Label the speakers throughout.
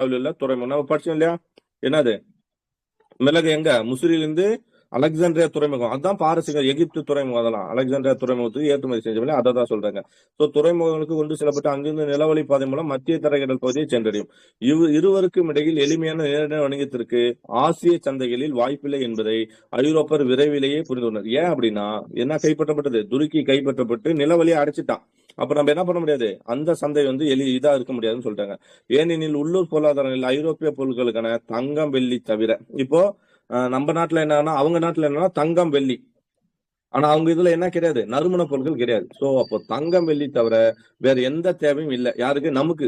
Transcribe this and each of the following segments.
Speaker 1: உள்ள துறைமுகம் நம்ம படிச்சோம் இல்லையா? என்னது மிளகு எங்க முசிறியிலிருந்து அலெக்சாண்ட்ரியா துறைமுகம், அதுதான் பாரசீக எகிப்து துறைமுகம். அதெல்லாம் அலெக்சாண்ட்ரியா துறைமுகத்துக்கு ஏற்றுமதி செஞ்சவங்களே அதை தான் சொல்றாங்க. ஸோ துறைமுகங்களுக்கு கொண்டு செல்லப்பட்டு அங்கிருந்து நிலவழி பாதை மூலம் மத்திய தரைக்கடல் பகுதியை சென்றடையும். இருவருக்கும் இடையில் எளிமையான நேரடி வணிகத்திற்கு ஆசிய சந்தைகளில் வாய்ப்பில்லை என்பதை ஐரோப்பர் விரைவிலேயே புரிந்துள்ளனர். ஏன் அப்படின்னா என்ன கைப்பற்றப்பட்டது? துருக்கி கைப்பற்றப்பட்டு நிலவழியை அடைச்சிட்டான். அப்ப நம்ம என்ன பண்ண முடியாது, அந்த சந்தை வந்து இதா இருக்க முடியாதுன்னு சொல்லிட்டாங்க. ஏனெனில் உள்ளூர் பொருளாதாரங்களில் ஐரோப்பிய பொருட்களுக்கான தங்கம் வெள்ளி தவிர இப்போ நம்ம நாட்டுல என்னன்னா அவங்க நாட்டுல என்னன்னா தங்கம் வெள்ளி, ஆனா அவங்க இதுல என்ன கிடையாது, நறுமண பொருட்கள் கிடையாது. சோ அப்போ தங்கம் வெள்ளி தவிர வேற எந்த தேவையும் இல்லை யாருக்கு, நமக்கு.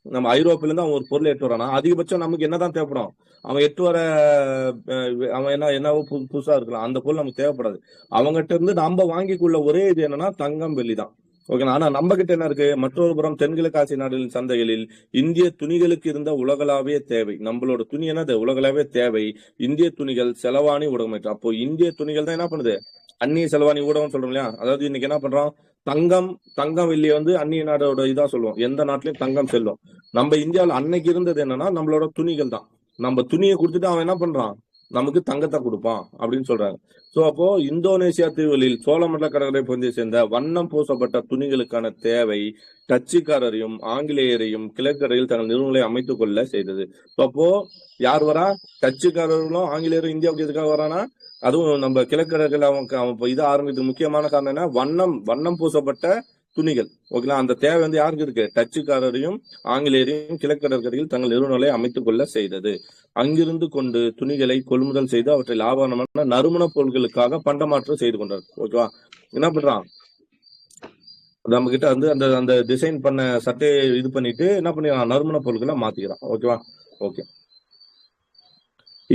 Speaker 1: நம்ம ஐரோப்பில இருந்து அவன் ஒரு பொருள் எட்டு வரானா அதிகபட்சம் நமக்கு என்னதான் தேவைப்படும், அவன் எட்டு வர அவன் என்னவோ புதுசா இருக்கலாம், அந்த பொருள் நமக்கு தேவைப்படாது. அவங்ககிட்ட இருந்து நம்ம வாங்கிக்குள்ள ஒரே இது என்னன்னா தங்கம் வெள்ளி தான். ஓகேங்களா? ஆனா நம்ம கிட்ட என்ன இருக்கு, மற்றொரு புறம் தென்கிழக்கு ஆசிய நாடுகளின் சந்தைகளில் இந்திய துணிகளுக்கு இருந்த உலகளாவிய தேவை, நம்மளோட துணி என்னது உலகளாவிய தேவை, இந்திய துணிகள் செலவாணி ஊடகம். அப்போ இந்திய துணிகள் தான் என்ன பண்ணுது, அந்நிய செலவாணி ஊடகம் சொல்றோம் இல்லையா? அதாவது இன்னைக்கு என்ன பண்றோம், தங்கம் வெள்ளியை வந்து அந்நிய நாடோட இதா சொல்லுவோம், எந்த நாட்டிலயும் தங்கம் செல்லும். நம்ம இந்தியாவில் அன்னைக்கு இருந்தது என்னன்னா நம்மளோட துணிகள் தான். நம்ம துணியை கொடுத்துட்டு அவன் என்ன பண்றான், நமக்கு தங்கத்தை கொடுப்பான் அப்படின்னு சொல்றாங்க. சோ அப்போ இந்தோனேசியா தீவுகளில் சோழமண்டல கடற்கரை பகுதியை சேர்ந்த வண்ணம் பூசப்பட்ட துணிகளுக்கான தேவை டச்சுக்காரரையும் ஆங்கிலேயரையும் கிழக்கரையில் தங்கள் நிறுவனங்களை அமைத்துக் கொள்ள செய்தது. அப்போ யார் வரா, டச்சுக்காரர்களும் ஆங்கிலேயரும் இந்தியாவுக்கு எதுக்காக வரானா, அதுவும் நம்ம கிழக்கரைகள் அவன் இதை ஆரம்பித்து முக்கியமான காரணம் என்ன, வண்ணம் பூசப்பட்ட துணிகள். ஓகேங்களா? அந்த தேவை வந்து யாருக்கு இருக்கு, டச்சுக்காரரையும் ஆங்கிலேயரையும் கிழக்கடற்கரையில் தங்கள் நிறுவனங்களை அமைத்துக் கொள்ள செய்தது. அங்கிருந்து கொண்டு துணிகளை கொள்முதல் செய்து அவற்றை லாபகரமான நறுமண பொருட்களுக்காக பண்டமாற்றம் செய்து கொண்டார். ஓகேவா? என்ன பண்றான், நம்ம கிட்ட வந்து அந்த அந்த டிசைன் பண்ண சட்டையை இது பண்ணிட்டு என்ன பண்ணிக்கிறான், நறுமண பொருட்களை மாத்திக்கிறான். ஓகேவா? ஓகே.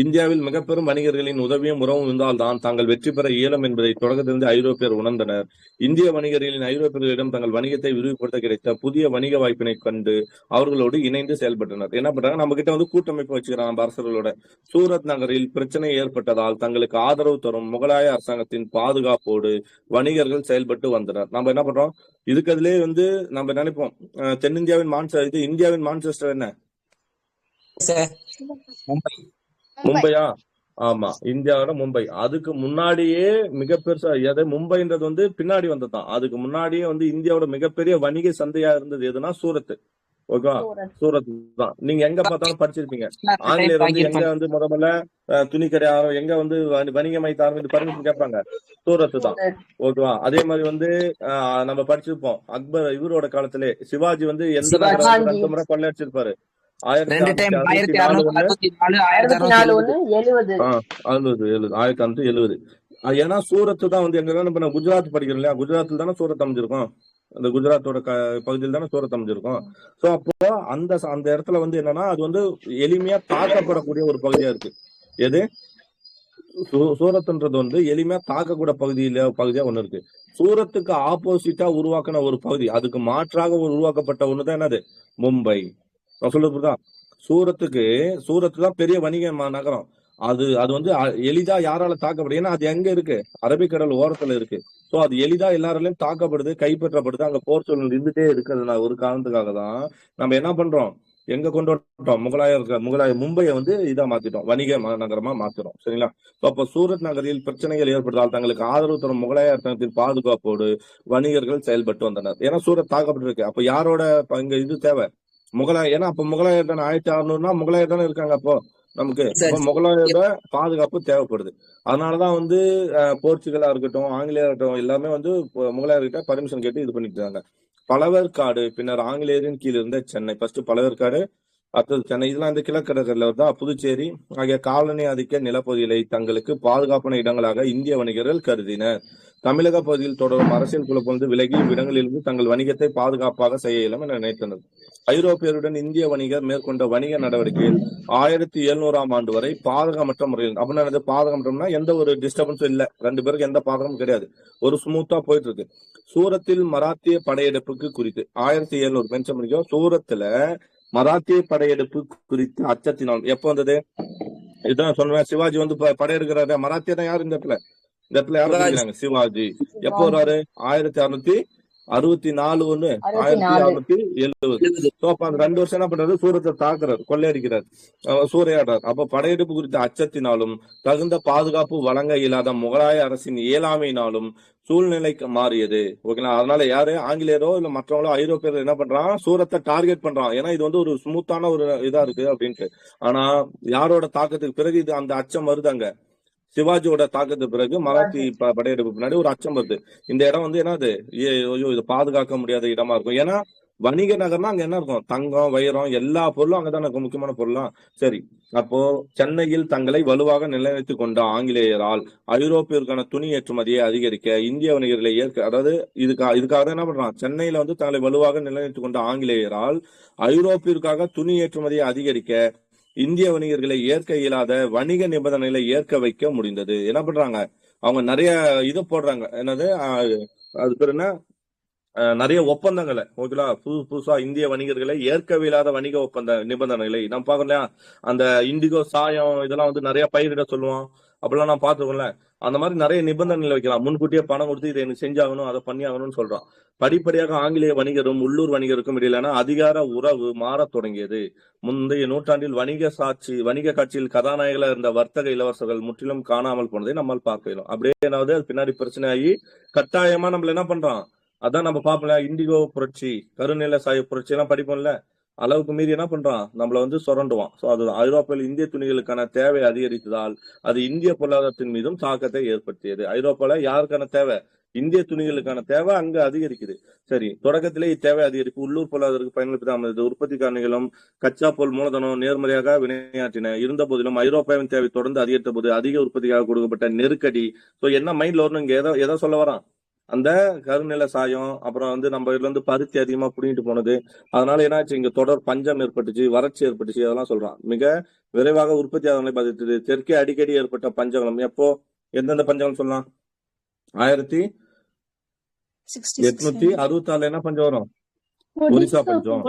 Speaker 1: இந்தியாவில் மிக பெரும் வணிகர்களின் உதவியும் உறவும் இருந்தால்தான் தாங்கள் வெற்றி பெற இயலும் என்பதை தொடக்கத்திலிருந்து ஐரோப்பியர் உணர்ந்தனர். இந்திய வணிகர்களின் ஐரோப்பியர்களிடம் தங்கள் வணிகத்தை விரிவுபடுத்த கிடைத்த புதிய வணிக வாய்ப்பினை கண்டு அவர்களோடு இணைந்து செயல்பட்டனர். என்ன பண்றாங்க, நம்ம கிட்ட வந்து கூட்டமைப்பு வச்சுக்கிறாங்க அரசர்களோட. சூரத் நகரில் பிரச்சனை ஏற்பட்டதால் தங்களுக்கு ஆதரவு தரும் முகலாய அரசாங்கத்தின் பாதுகாப்போடு வணிகர்கள் செயல்பட்டு வந்தனர். நம்ம என்ன பண்றோம், இதுக்கு அதுலயே வந்து நம்ம நினைப்போம் தென்னிந்தியாவின் இந்தியாவின் மான்செஸ்டர் என்ன, மும்பையா? ஆமா, இந்தியாவோட மும்பை. அதுக்கு முன்னாடியே மிக பெருசா மும்பைன்றது வந்து பின்னாடி வந்ததுதான். அதுக்கு முன்னாடியே வந்து இந்தியாவோட மிகப்பெரிய வணிக சந்தையா இருந்தது எதுனா சூரத். ஓகேவா? சூரத் தான். நீங்க எங்க பார்த்தாலும் படிச்சிருப்பீங்க, ஆங்கிலேயர் வந்து எங்க வந்து முதல்ல துணிக்கடை எங்க வந்து வணிக மையத்தை ஆரம்பித்து பர்மிஷன் கேட்பாங்க, சூரத் தான். ஓகேவா? அதே மாதிரி வந்து நம்ம படிச்சிருப்போம் அக்பர் இவரோட காலத்திலே சிவாஜி வந்து எந்த நகரம் முறை கொள்ளையடிச்சிருப்பாரு, 1670. ஏன்னா சூரத் தான் வந்து எங்க குஜராத் படிக்கிறோம் இல்லையா, குஜராத்தில் தானே சூரத் அமைஞ்சிருக்கும், அந்த குஜராத்தோட பகுதியில் தானே சூரத் அமைஞ்சிருக்கும். சோ அப்போ அந்த இடத்துல வந்து என்னன்னா அது வந்து எளிமையா தாக்கப்படக்கூடிய ஒரு பகுதியா இருக்கு. எது சூரத்ன்றது வந்து எளிமையா தாக்கக்கூடிய பகுதியா ஒண்ணு இருக்கு. சூரத்துக்கு ஆப்போசிட்டா உருவாக்கின ஒரு பகுதி, அதுக்கு மாற்றாக உருவாக்கப்பட்ட ஒண்ணுதான் என்னது, மும்பை. நான் சொல்றதுதான், சூரத்து தான் பெரிய வணிக நகரம். அது வந்து எளிதா யாரால தாக்கப்படுது, ஏன்னா அது எங்க இருக்கு, அரபிக்கடல் ஓரத்துல இருக்கு. சோ அது எளிதா எல்லாராலையும் தாக்கப்படுது, கைப்பற்றப்படுது. அங்க போர் சூழல் இருந்துட்டே இருக்கிறது ஒரு காரணத்துக்காக தான் நம்ம என்ன பண்றோம், எங்க கொண்டு வந்துட்டோம், முகலாய மும்பையை வந்து இதா மாத்திட்டோம், வணிக நகரமா மாத்திரும். சரிங்களா? அப்ப சூரத் நகரில் பிரச்சனைகள் ஏற்பட்டதால் தங்களுக்கு ஆதரவு தரும் முகலாய அரசாங்கத்தின் பாதுகாப்போடு வணிகர்கள் செயல்பட்டு வந்தனர். ஏன்னா சூரத் தாக்கப்பட்டிருக்கு. அப்ப யாரோட இங்க இது தேவை, முகலாய. ஏன்னா அப்ப முகலாயர் தானே 1600 முகலாயர் தானே இருக்காங்க. அப்போ நமக்கு முகலாயரோட பாதுகாப்பு தேவைப்படுது. அதனாலதான் வந்து போர்ச்சுகலா இருக்கட்டும் ஆங்கிலேயர் இருக்கட்டும் எல்லாமே வந்து முகலாயர்கிட்ட பர்மிஷன் கேட்டு இது பண்ணிட்டு இருக்காங்க. பழவேற்காடு பின்னர் ஆங்கிலேயரின் கீழ் இருந்த சென்னை, ஃபர்ஸ்ட் பழவேற்காடு, அடுத்தது சென்னை, இதெல்லாம் இந்த கிழக்கடற்கரையில தான் புதுச்சேரி ஆகிய காலனி ஆதிக்க நிலப்பகுதிகளை தங்களுக்கு பாதுகாப்பான இடங்களாக இந்திய வணிகர்கள் கருதினர். தமிழக பகுதியில் தொடரும் அரசியல் குழப்பம் விலகி இவ்விடங்களிலிருந்து தங்கள் வணிகத்தை பாதுகாப்பாக செய்ய இயலும் என நினைத்தனர். ஐரோப்பியருடன் இந்திய வணிகர் மேற்கொண்ட வணிக நடவடிக்கைகள் 1700ஆம் ஆண்டு வரை பாதகமற்ற முறையில். அப்படின்னா பாதகமற்றம்னா எந்த ஒரு டிஸ்டர்பன்ஸும் இல்ல, ரெண்டு பேருக்கு எந்த பாதகமும் கிடையாது, ஒரு ஸ்மூத்தா போயிட்டு இருக்கு. சூரத்தில் மராத்திய படையெடுப்புக்கு குறித்து 1700 மென்ஷன் பண்ணிக்கோ. சூரத்துல மராத்திய படையெடுப்பு குறித்து அச்சத்தினால் எப்ப வந்தது, இதுதான் சொன்னேன், சிவாஜி வந்து படையெடுக்கிறாரு. மராத்தியா தான் யாரு இந்த இடத்துல யாரும் சிவாஜி. எப்போ வர்றாரு, 1670 64 1670. சோ அப்ப அந்த 2 வருஷம் என்ன பண்றாரு, சூரத்தை தாக்குறாரு, கொள்ளையடிக்கிறார், சூறையாடுறார். அப்ப படையெடுப்பு குறித்த அச்சத்தினாலும் தகுந்த பாதுகாப்பு வழங்க இயலாத முகலாய அரசின் இயலாமையினாலும் சூழ்நிலை மாறியது. ஓகேங்களா. அதனால யாரு, ஆங்கிலேயரோ இல்ல மற்றவங்களோ ஐரோப்பியர் என்ன பண்றான், சூரத்தை டார்கெட் பண்றான். ஏன்னா இது வந்து ஒரு ஸ்மூத்தான ஒரு இதா இருக்கு அப்படின்ட்டு. ஆனா யாரோட தாக்கத்துக்கு பிறகு இது அந்த அச்சம் வருது, அங்க சிவாஜியோட தாக்கத்துக்கு பிறகு மராத்தி படையெடுப்பு பின்னாடி ஒரு அச்சம் வருது. இந்த இடம் வந்து என்னது, ஐயோ இது பாதுகாக்க முடியாத இடமா இருக்கும். ஏன்னா வணிக நகர்னா அங்க என்ன இருக்கும், தங்கம் வைரம் எல்லா பொருளும் அங்கதான் இருக்கும், முக்கியமான பொருளாம். சரி, அப்போ சென்னையில் தங்களை வலுவாக நிலைநிறுத்திக் கொண்ட ஆங்கிலேயரால் ஐரோப்பியருக்கான துணி ஏற்றுமதியை அதிகரிக்க இந்திய வணிகர்களை அதாவது இதுக்காக என்ன பண்றான், சென்னையில வந்து தங்களை வலுவாக நிலைநிறுத்திக் கொண்ட ஆங்கிலேயரால் ஐரோப்பியருக்காக துணி ஏற்றுமதியை அதிகரிக்க இந்திய வணிகர்களை ஏற்க இயலாத வணிக நிபந்தனைகளை ஏற்க வைக்க முடிந்தது. என்ன பண்றாங்க, அவங்க நிறைய இது போடுறாங்க, என்னது அது பேர் என்ன, நிறைய ஒப்பந்தங்களை, ஓகேங்களா, புதுசா இந்திய வணிகர்களை ஏற்கவில்லாத வணிக ஒப்பந்த நிபந்தனைகளை நம்ம பாக்கலையா. அந்த இண்டிகோ சாயம் இதெல்லாம் வந்து நிறைய பயிரிட சொல்லுவோம், அப்படிலாம் நான் பாத்துக்கோங்கள. அந்த மாதிரி நிறைய நிபந்தனைகளை வைக்கலாம், முன்கூட்டியே பணம் கொடுத்து இதை எனக்கு செஞ்சாகணும், அதை பண்ணி ஆகணும்னு சொல்றான். படிப்படியாக ஆங்கிலேய வணிகரும் உள்ளூர் வணிகருக்கும் இடையிலான அதிகார உறவு மாறத் தொடங்கியது. முந்தைய நூற்றாண்டில் வணிக காட்சியில் கதாநாயகர்களா இருந்த வர்த்தக இளவரசர்கள் முற்றிலும் காணாமல் போனதை நம்மால் பார்க்கலாம். அப்படியே என்னாவது அது பின்னாடி பிரச்சனை ஆகி கட்டாயமா நம்மள என்ன பண்றான், அதான் நம்ம பாப்போம்ல, இண்டிகோ புரட்சி, கருநில சாய புரட்சி எல்லாம் படிப்போம்ல, அளவுக்கு மீறி என்ன பண்றான், நம்மள வந்து சுரண்டுவான். சோ அது ஐரோப்பாவில் இந்திய துணிகளுக்கான தேவை அதிகரித்ததால் அது இந்திய பொருளாதாரத்தின் மீதும் தாக்கத்தை ஏற்படுத்தியது. ஐரோப்பால யாருக்கான தேவை, இந்திய துணிகளுக்கான தேவை அங்க அதிகரிக்குது. சரி, தொடக்கத்திலே இத்தேவை அதிகரிப்பு உள்ளூர் பொருளாதாரத்துக்கு பயன்படுத்தாமல் உற்பத்தி காரணிகளும் கச்சா பொருள் மூலதனம் நேர்மறையாக வினையாற்றின. இருந்த போதிலும் ஐரோப்பாவின் தேவை தொடர்ந்து அதிகரித்த போது அதிக உற்பத்திக்காக கொடுக்கப்பட்ட நெருக்கடி. சோ என்ன மைண்ட்ல வரணும், இங்க எதை சொல்ல வரான், அந்த கருநில சாயம், அப்புறம் வந்து நம்ம இதுல இருந்து பருத்தி அதிகமா புடிங்கிட்டு போனது, அதனால என்னாச்சு, இங்க தொடர் பஞ்சம் ஏற்பட்டுச்சு, வறட்சி ஏற்பட்டுச்சு, அதெல்லாம் சொல்றான். மிக விரைவாக உற்பத்தி ஆதரவை பாதித்தது. தெற்கே அடிக்கடி ஏற்பட்ட பஞ்சங்களும், எப்போ எந்தெந்த பஞ்சங்கள் சொல்லலாம், 1866 என்ன பஞ்சம் வரும், ஒரிசா பஞ்சம்.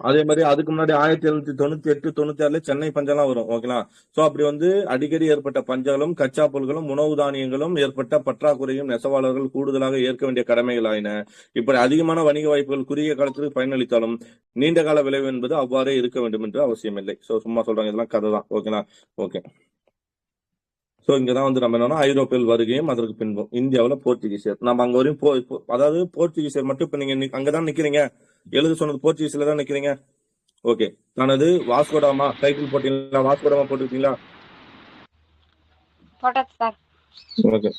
Speaker 1: அதே மாதிரி அதுக்கு முன்னாடி 1798 96 சென்னை பஞ்சம்லாம் வரும், ஓகேங்களா. சோ அப்படி வந்து அடிக்கடி ஏற்பட்ட பஞ்சங்களும் கச்சா பொருட்களும் உணவு தானியங்களும் ஏற்பட்ட பற்றாக்குறையும் நெசவாளர்கள் கூடுதலாக ஏற்க வேண்டிய கடமைகள் ஆயின. இப்படி அதிகமான வணிக வாய்ப்புகள் குறுகிய காலத்திற்கு பயனளித்தாலும் நீண்ட கால விளைவு என்பது அவ்வாறே இருக்க வேண்டும் என்று அவசியம் இல்லை. சோ சும்மா சொல்றாங்க, இதெல்லாம் கதை தான், ஓகேங்களா. ஓகே, சோ இங்கதான் வந்து நம்ம என்னன்னா ஐரோப்பியல் வருகையும் அதற்கு பின்பும் இந்தியாவில போர்ச்சுகீசியர். நம்ம அங்க வரையும் அதாவது போர்ச்சுகீசியர் மட்டும் இப்ப நீங்க அங்கதான் நிக்கிறீங்க, எழுத சொன்னது போர்ச்சுகீஸ்ல தான் நிக்கிறீங்க. ஓகே, தனது வாஸ்கோடாமா டைட்டில் போட்டீங்களா, வாஸ்கோடாமா போட்டுருக்கீங்களா? ஓகே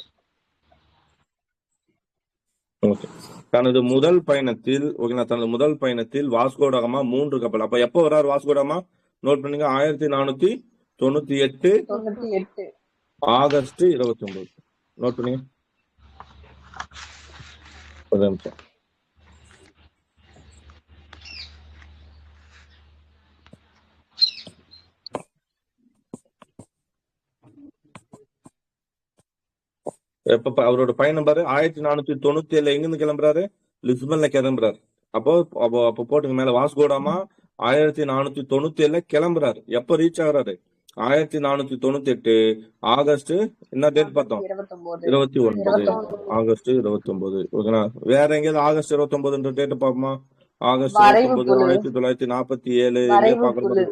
Speaker 1: ஓகே, தனது முதல் பயணத்தில், ஓகேங்களா, தனது முதல் பயணத்தில் வாஸ்கோடாமா 3 கப்பல். அப்ப எப்ப வர்றாரு வாஸ்கோடாமா, நோட் பண்ணுங்க, 1498 ஆகஸ்ட் 29. நோட் பண்ணுங்க, ஒரு நிமிஷம். எப்ப அவரோட பயணம் பாரு, 1497 எங்க இருந்து கிளம்புறாரு, லிஸ்பன்ல கிளம்புறாரு. அப்போ அப்போ போட்டுங்க மேல, வாஸ்கோடாமா 1497 கிளம்புறாரு. எப்ப ரீச் ஆகுறாரு, 1498 ஆகஸ்ட், என்ன டேட் பார்த்தோம், 29, ஆகஸ்ட் 29. ஓகேங்களா. வேற எங்கேயாவது ஆகஸ்ட் 29 டேட் பார்ப்போமா, ஆகஸ்ட் 29 1947 எங்கே பாக்குறது,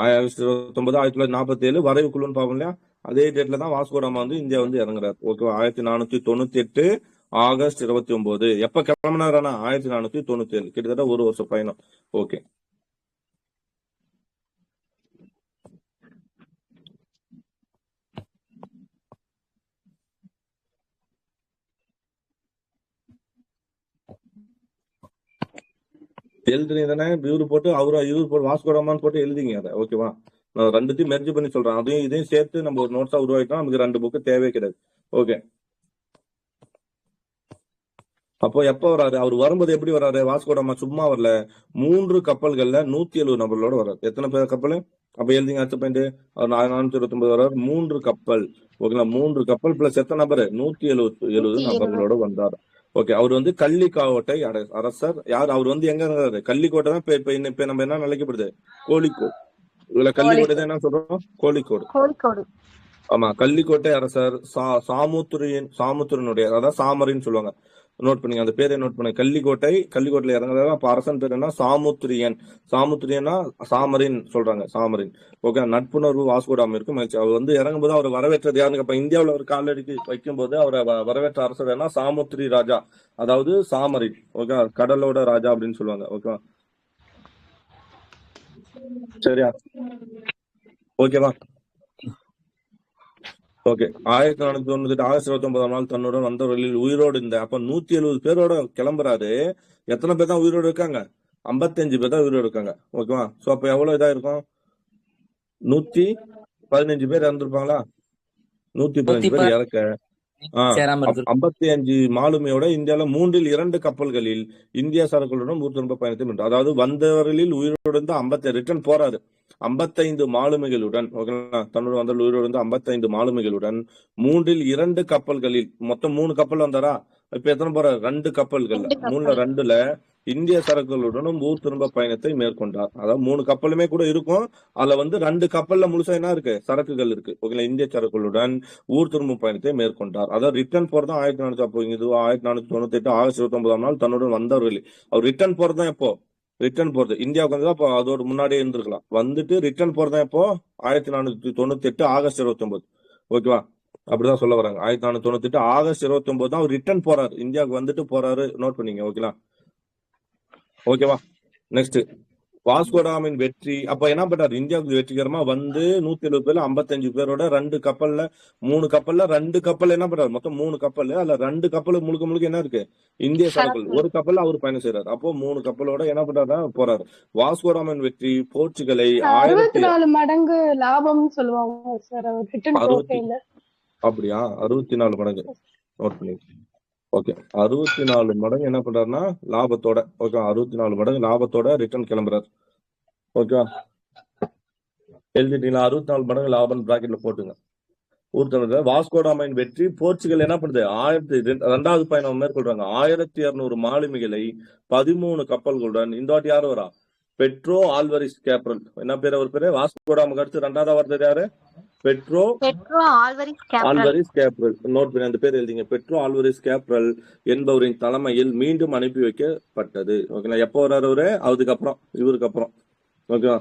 Speaker 1: ஆகஸ்ட் 29 1947 வரைவு குழுன்னு பார்ப்போம் இல்லையா. அதே டேட்ல தான் வாஸ்கோடாமா வந்து இந்தியா வந்து இறங்குறாரு, ஓகேவா. 1498 ஆகஸ்ட் 29. எப்ப கிளம்பினாரானா 1497, கிட்டத்தட்ட 1 வருஷம் பயணம். ஓகே, எழுதுறீங்க தானே, இவரு போட்டு இவரு போட்டு வாஸ்கோடாமான்னு போட்டு எழுதிங்க அதை, ஓகேவா. நான் ரெண்டுத்தையும் மெர்ஜ் பண்ணி சொல்றேன், அதையும் இதையும் சேர்த்து நம்ம ஒரு நோட்ஸா உருவாக்கிட்டோம், நமக்கு 2 புக்கு தேவையே கிடையாது. ஓகே, அப்போ எப்ப வராரு, அவர் வரும்போது எப்படி வராரு, வாஸ்கோடாமா சும்மா வரல, 3 கப்பல்கள்ல 170 நபர்களோட வர்றாரு. எத்தனை பேர் கப்பல், அப்ப எழுதிங்க அடுத்த பாயிண்ட், அவர் 429 வர்றாரு, 3 கப்பல், ஓகேங்களா. 3 கப்பல் பிளஸ் எத்தனை நபர், 170 நபர்களோட வந்தார். ஓகே, அவர் வந்து கள்ளிக்காவட்டை அரசர் யார், அவர் வந்து எங்க இருந்தாரு, கள்ளிக்கோட்டை தான் இப்ப நம்ம என்ன நினைக்கப்படுது, கோழிக்கோடு. இதுல கள்ளிக்கோட்டை தான் என்ன சொல்றோம், கோழிக்கோடு. ஆமா, கள்ளிக்கோட்டை அரசர் சாமுத்திரனுடைய, அதாவது சாமரின்னு சொல்லுவாங்க, நோட் பண்ணுங்க, அந்த பேரை நோட் பண்ணுங்க. கள்ளிக்கோட்டையில இறங்குறதா. அப்ப அரசன் பேர் என்ன? சாமுத்திரியன். சாமுத்திரியன்னா சாமரின் சொல்றாங்க, சாமரின். ஓகே. நட்புணர்வு வாஸ்கோடாம இருக்கு மகிழ்ச்சி. அவர் வந்து இறங்கும்போது அவர் வரவேற்றது யாருன்னு அப்ப இந்தியாவில் ஒரு காலடிக்கு வைக்கும் போது அவரை வரவேற்ற அரசர் என்ன? சாமுத்திரி ராஜா, அதாவது சாமரின். ஓகே, கடலோட ராஜா அப்படின்னு சொல்லுவாங்க. ஓகே, சரியா? ஓகேவா? ஓகே. 1498 ஆகஸ்ட் 29ஆம் நாள் தன்னுடன் வந்தவர்களில் உயிரோடு இருந்த அப்ப 170 பேரோட கிளம்புறாரு. எத்தனை பேர் தான் உயிரோடு இருக்காங்க? 55 பேர் தான் உயிரோடு இருக்காங்க. ஓகேவா? சோ அப்ப எவ்வளவு இதா இருக்கும்? 115 பேர் இறந்துருப்பாங்களா? 115 பேர் இறக்க
Speaker 2: சேராம இருக்கு.
Speaker 1: 55 மாலுமியோட இந்தியாவில 2 கப்பல்களில் இந்திய சரக்குகளுடன் ஊர் திரும்ப பயணத்தை மேற்கொண்டார். அதாவது வந்தவர்களில் உயிரோடு இருந்து 50 ரிட்டர்ன் போறாரு. 55 மாலுமிகளுடன், தன்னோட வந்த உயிரோடு இருந்து 55 மாலுமிகளுடன் 2 கப்பல்களில் மொத்தம் 3 கப்பல் வந்தாரா? இப்ப எத்தனை போறாரு? 2 கப்பல்கள். 2ல இந்திய சரக்குகளுடனும் ஊர் திரும்ப பயணத்தை மேற்கொண்டார். அதாவது 3 கப்பலுமே கூட இருக்கும். அதுல வந்து 2 கப்பல்ல முழுசா என்ன இருக்கு? சரக்குகள் இருக்கு. ஓகேங்களா? இந்திய சரக்குகளுடன் ஊர் திரும்பும் பயணத்தை மேற்கொண்டார். அதாவது ரிட்டர்ன் போறது 1498 ஆகஸ்ட் 29ஆம் நாள் தன்னுடன் வந்தவர்கள். அவர் ரிட்டர்ன் போறது எப்போ? ரிட்டர்ன் போறது இந்தியாவுக்கு வந்து அப்போ அதோட முன்னாடியே இருந்திருக்கலாம். வந்துட்டு ரிட்டர்ன் போறது எப்போ? 1498 ஆகஸ்ட் 29. ஓகேவா? அப்படிதான் சொல்ல வராங்க. 1498 ஆகஸ்ட் 29 தான் அவர் ரிட்டர்ன் போறாரு. இந்தியாவுக்கு வந்துட்டு போறாரு. நோட் பண்ணீங்க. ஓகேவா? நெக்ஸ்ட், வாஸ்கோடாமின் வெற்றி. அப்ப என்ன பண்றாரு? இந்தியாவுக்கு வெற்றிகரமா வந்து 170 பேர்ல 55 பேரோட 2 கப்பல்ல 3 கப்பல்ல 2 கப்பல் என்ன பண்றாரு? மொத்தம் 3 கப்பல். அதுல 2 கப்பல் முழுக்க என்ன இருக்கு? இந்திய சரக்குகள். ஒரு கப்பல் அவர் பயணம் செய்யறாரு. அப்போ 3 கப்பலோட என்ன பண்றாரு? போறாரு. வாஸ்கோடாமின் வெற்றி போர்ச்சுகலை
Speaker 3: 64 மடங்கு லாபம்னு சொல்லுவாங்க சார்.
Speaker 1: அப்படியா? 64 மடங்கு. நோட் பண்ணி. ஓகே, 64 மடங்கு என்ன பண்றாருன்னா லாபத்தோட. ஓகே, 64 மடங்கு லாபத்தோட ரிட்டர்ன் கிளம்புறாரு. ஓகேவா? எழுதிட்டீங்களா? 64 மடங்கு லாபம் பிராக்கெட்ல போட்டுங்க. ஊர்த்தமிழ வாஸ்கோடாமின் வெற்றி போர்ச்சுகல் என்ன பண்ணுது? 2வது பயணம் மேற்கொள்றாங்க. 1200 மாலுமிகளை 13 கப்பல்களுடன். இந்த வாட்டி யாரு வரா? Pedro Alvares Cabral. என்ன பேர் அவர் பேரு? வாஸ்கோடாமுக்கு அடுத்து 2வது வருது யாரு? Pedro Alvares Gabriel. நோட் பண்ணி அந்த பேர் எழுதிங்க. பெட்ரோ ஆல்வரிஸ் கேப்ரல் என்பவரின் தலைமையில் மீண்டும் அனுப்பி வைக்கப்பட்டது. ஓகேங்களா? எப்போ வர்றாரு அவரு? அதுக்கப்புறம், இவருக்கு அப்புறம். ஓகேவா?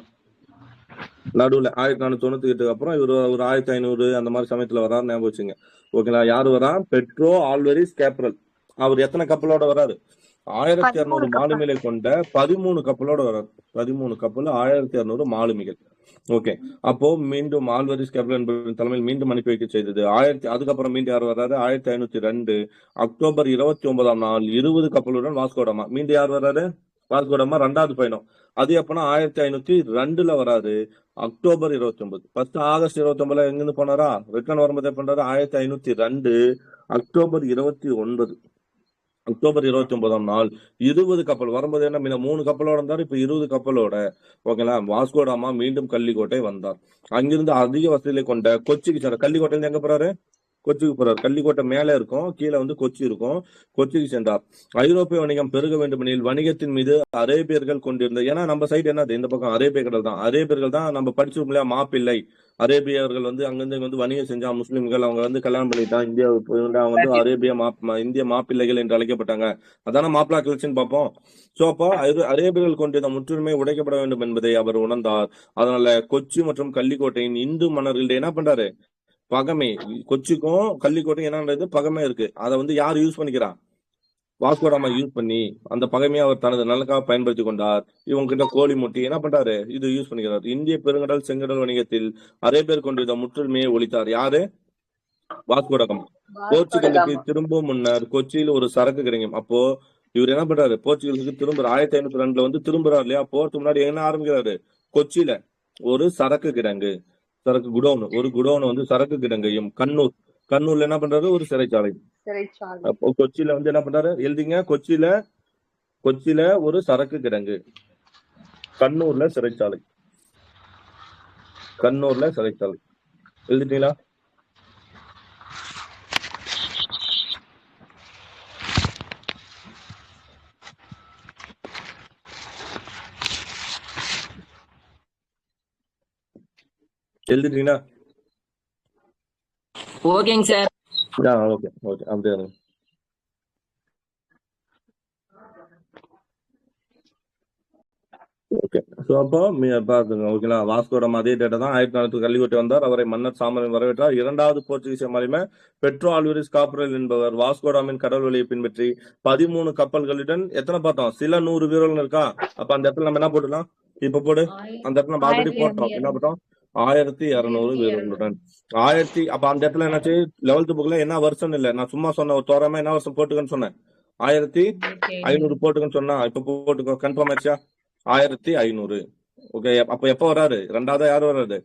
Speaker 1: நடுவுல 1498 அப்புறம் இவர் ஒரு 1500 அந்த மாதிரி சமயத்துல வர்றாரு. ஞாபகம் வச்சுங்க. ஓகேங்களா? யாரு வரா? Pedro Alvares Gabriel. அவர் எத்தனை கப்பலோட வராரு? 1200 மாலுமிகளை கொண்ட 13 கப்பலோட வராரு. 13 கப்பல், 1200 மாலுமிகள். ஓகே. அப்போ மீண்டும் ஆல்வரிஸ் கேப்ரல் என்பவரின் தலைமையில் மீண்டும் அனுப்பி வைக்க செய்தது. அதுக்கப்புறம் மீண்டும் யார் வர்றாரு? 1502 அக்டோபர் 29ஆம் நாள் 20 கப்பலுடன் வாஸ்கோடாமா. மீண்டும் யார் வர்றாரு? வாஸ்கோடாமா 2வது பயணம். அது எப்பனா 1502ல வராது. அக்டோபர் 29. ஃபர்ஸ்ட் ஆகஸ்ட் 29 எங்கிருந்து போனாரா? ரிட்டர்ன் வரும்போது பண்றாரு 1502 அக்டோபர் 29. அக்டோபர் 29ஆம் நாள் 20 கப்பல் வரும்போது என்ன? 3 கப்பலோட இருந்தாரு. இப்ப 20 கப்பலோட. ஓகேங்களா? வாஸ்கோடாமா மீண்டும் கள்ளிக்கோட்டை வந்தார். அங்கிருந்து அதிக வசதிகளை கொண்ட கொச்சிக்கு சென்றார். கள்ளிக்கோட்டையில எங்க போறாரு? கொச்சிக்கு போறாரு. கள்ளிக்கோட்டை மேல இருக்கும், கீழே வந்து கொச்சி இருக்கும். கொச்சிக்கு சென்றார். ஐரோப்பிய வணிகம் பெருக வேண்டுமெனில் வணிகத்தின் மீது அரேபியர்கள் கொண்டிருந்த, ஏன்னா நம்ம சைடு என்னது? இந்த பக்கம் அரேபிய கடல் தான். அரேபியர்கள் தான் நம்ம படிச்சிருக்கோம் இல்லையா? மாப்பிள்ளை அரேபியர்கள் வந்து அங்கிருந்து வந்து வணிகம் செஞ்சா முஸ்லிம்கள். அவங்க வந்து கல்யாணம் பண்ணிட்டான் இந்தியாவுக்கு. அவங்க வந்து இந்திய மாப்பிள்ளைகள் என்று அழைக்கப்பட்டாங்க. அதான மாப்பிளா கலெக்ஷன் பார்ப்போம். சோ அப்போ அரேபியர்கள் கொண்டிருந்த முற்றுரிமை உடைக்கப்பட வேண்டும் என்பதை அவர் உணர்ந்தார். அதனால கொச்சி மற்றும் கள்ளிக்கோட்டையின் இந்து மன்னர்கள் என்ன பண்றாரு? பகமை. கொச்சிக்கும் கள்ளிக்கோட்டையும் என்னன்றது பகமை இருக்கு. அதை வந்து யார் யூஸ் பண்ணிக்கிறான்? வாஸ்கோடாமா யூஸ் பண்ணி அந்த பகைமையை அவர் தனது நலனுக்காக பயன்படுத்தி கொண்டார். இவங்க கிட்ட கோழி முட்டி என்ன பண்றாரு? இது யூஸ் பண்ணிக்கிறார். இந்திய பெருங்கடல் செங்கடல் வணிகத்தில் அரேபியர் கொண்டிருந்த முற்றுரிமையை ஒழித்தார். யாரு? வாஸ்கோடாமா. போர்ச்சுகலுக்கு திரும்பும் முன்னர் கொச்சியில் ஒரு சரக்கு கிடைக்கும். அப்போ இவர் என்ன பண்றாரு? போர்ச்சுகலுக்கு திரும்புற 1502 வந்து திரும்புறாரு இல்லையா? போறதுக்கு முன்னாடி என்ன ஆரம்பிக்கிறாரு? கொச்சியில ஒரு சரக்கு கிடங்கு, சரக்கு குடோன், ஒரு குடோன் வந்து சரக்கு கிடங்கையும். கண்ணூர்ல என்ன பண்றாரு? ஒரு சிறைச்சாலை. அப்போ கொச்சியில வந்து என்ன பண்றாரு? எழுதிங்க. கொச்சியில ஒரு சரக்கு கிடங்கு, கண்ணூர்ல சிறைச்சாலை. எழுதிட்டீங்களா? எழுதிட்டீங்களா?
Speaker 2: ஓகேங்க சார்.
Speaker 1: ஓகே அப்படியே. அப்போ பாத்துங்க ஓகேங்களா. வாஸ்கோடம் அதே டேட்டா தான் 1400 கள்ளிக்கோட்டை வந்தார். அவரை மன்னர் சாமரன் வரவேற்றார். இரண்டாவது போர்ச்சுகீசிய மாலுமி பெட்ரோ ஆல்வரிஸ் காப்ரல் என்பவர் வாஸ்கோடாமின் கடல் வழியை பின்பற்றி 13 கப்பல்களுடன் எத்தனை பார்த்தோம், சில 100 வீரர்கள் இருக்கா. அப்ப அந்த இடத்துல நம்ம என்ன போட்டுலாம், இப்ப போடு, அந்த இடத்துல நம்ம ஆல்ரெடி போட்டோம். என்ன போட்டோம், 1200 வீரர்களுடன். அப்ப அந்த இடத்துல என்னாச்சு, 11th புக்ல என்ன வருஷம் இல்ல, நான் சும்மா சொன்ன ஒரு தோராயமா என்ன வருஷம் போட்டுக்கன்னு சொன்னேன், 1500 போட்டுக்கன்னு சொன்னா. இப்ப போட்டுக்கோ, கன்ஃபார்ம் ஆச்சா, 1500. ஓகே. அப்ப எப்ப வராரு, ரெண்டாவது யார் வர்றாரு,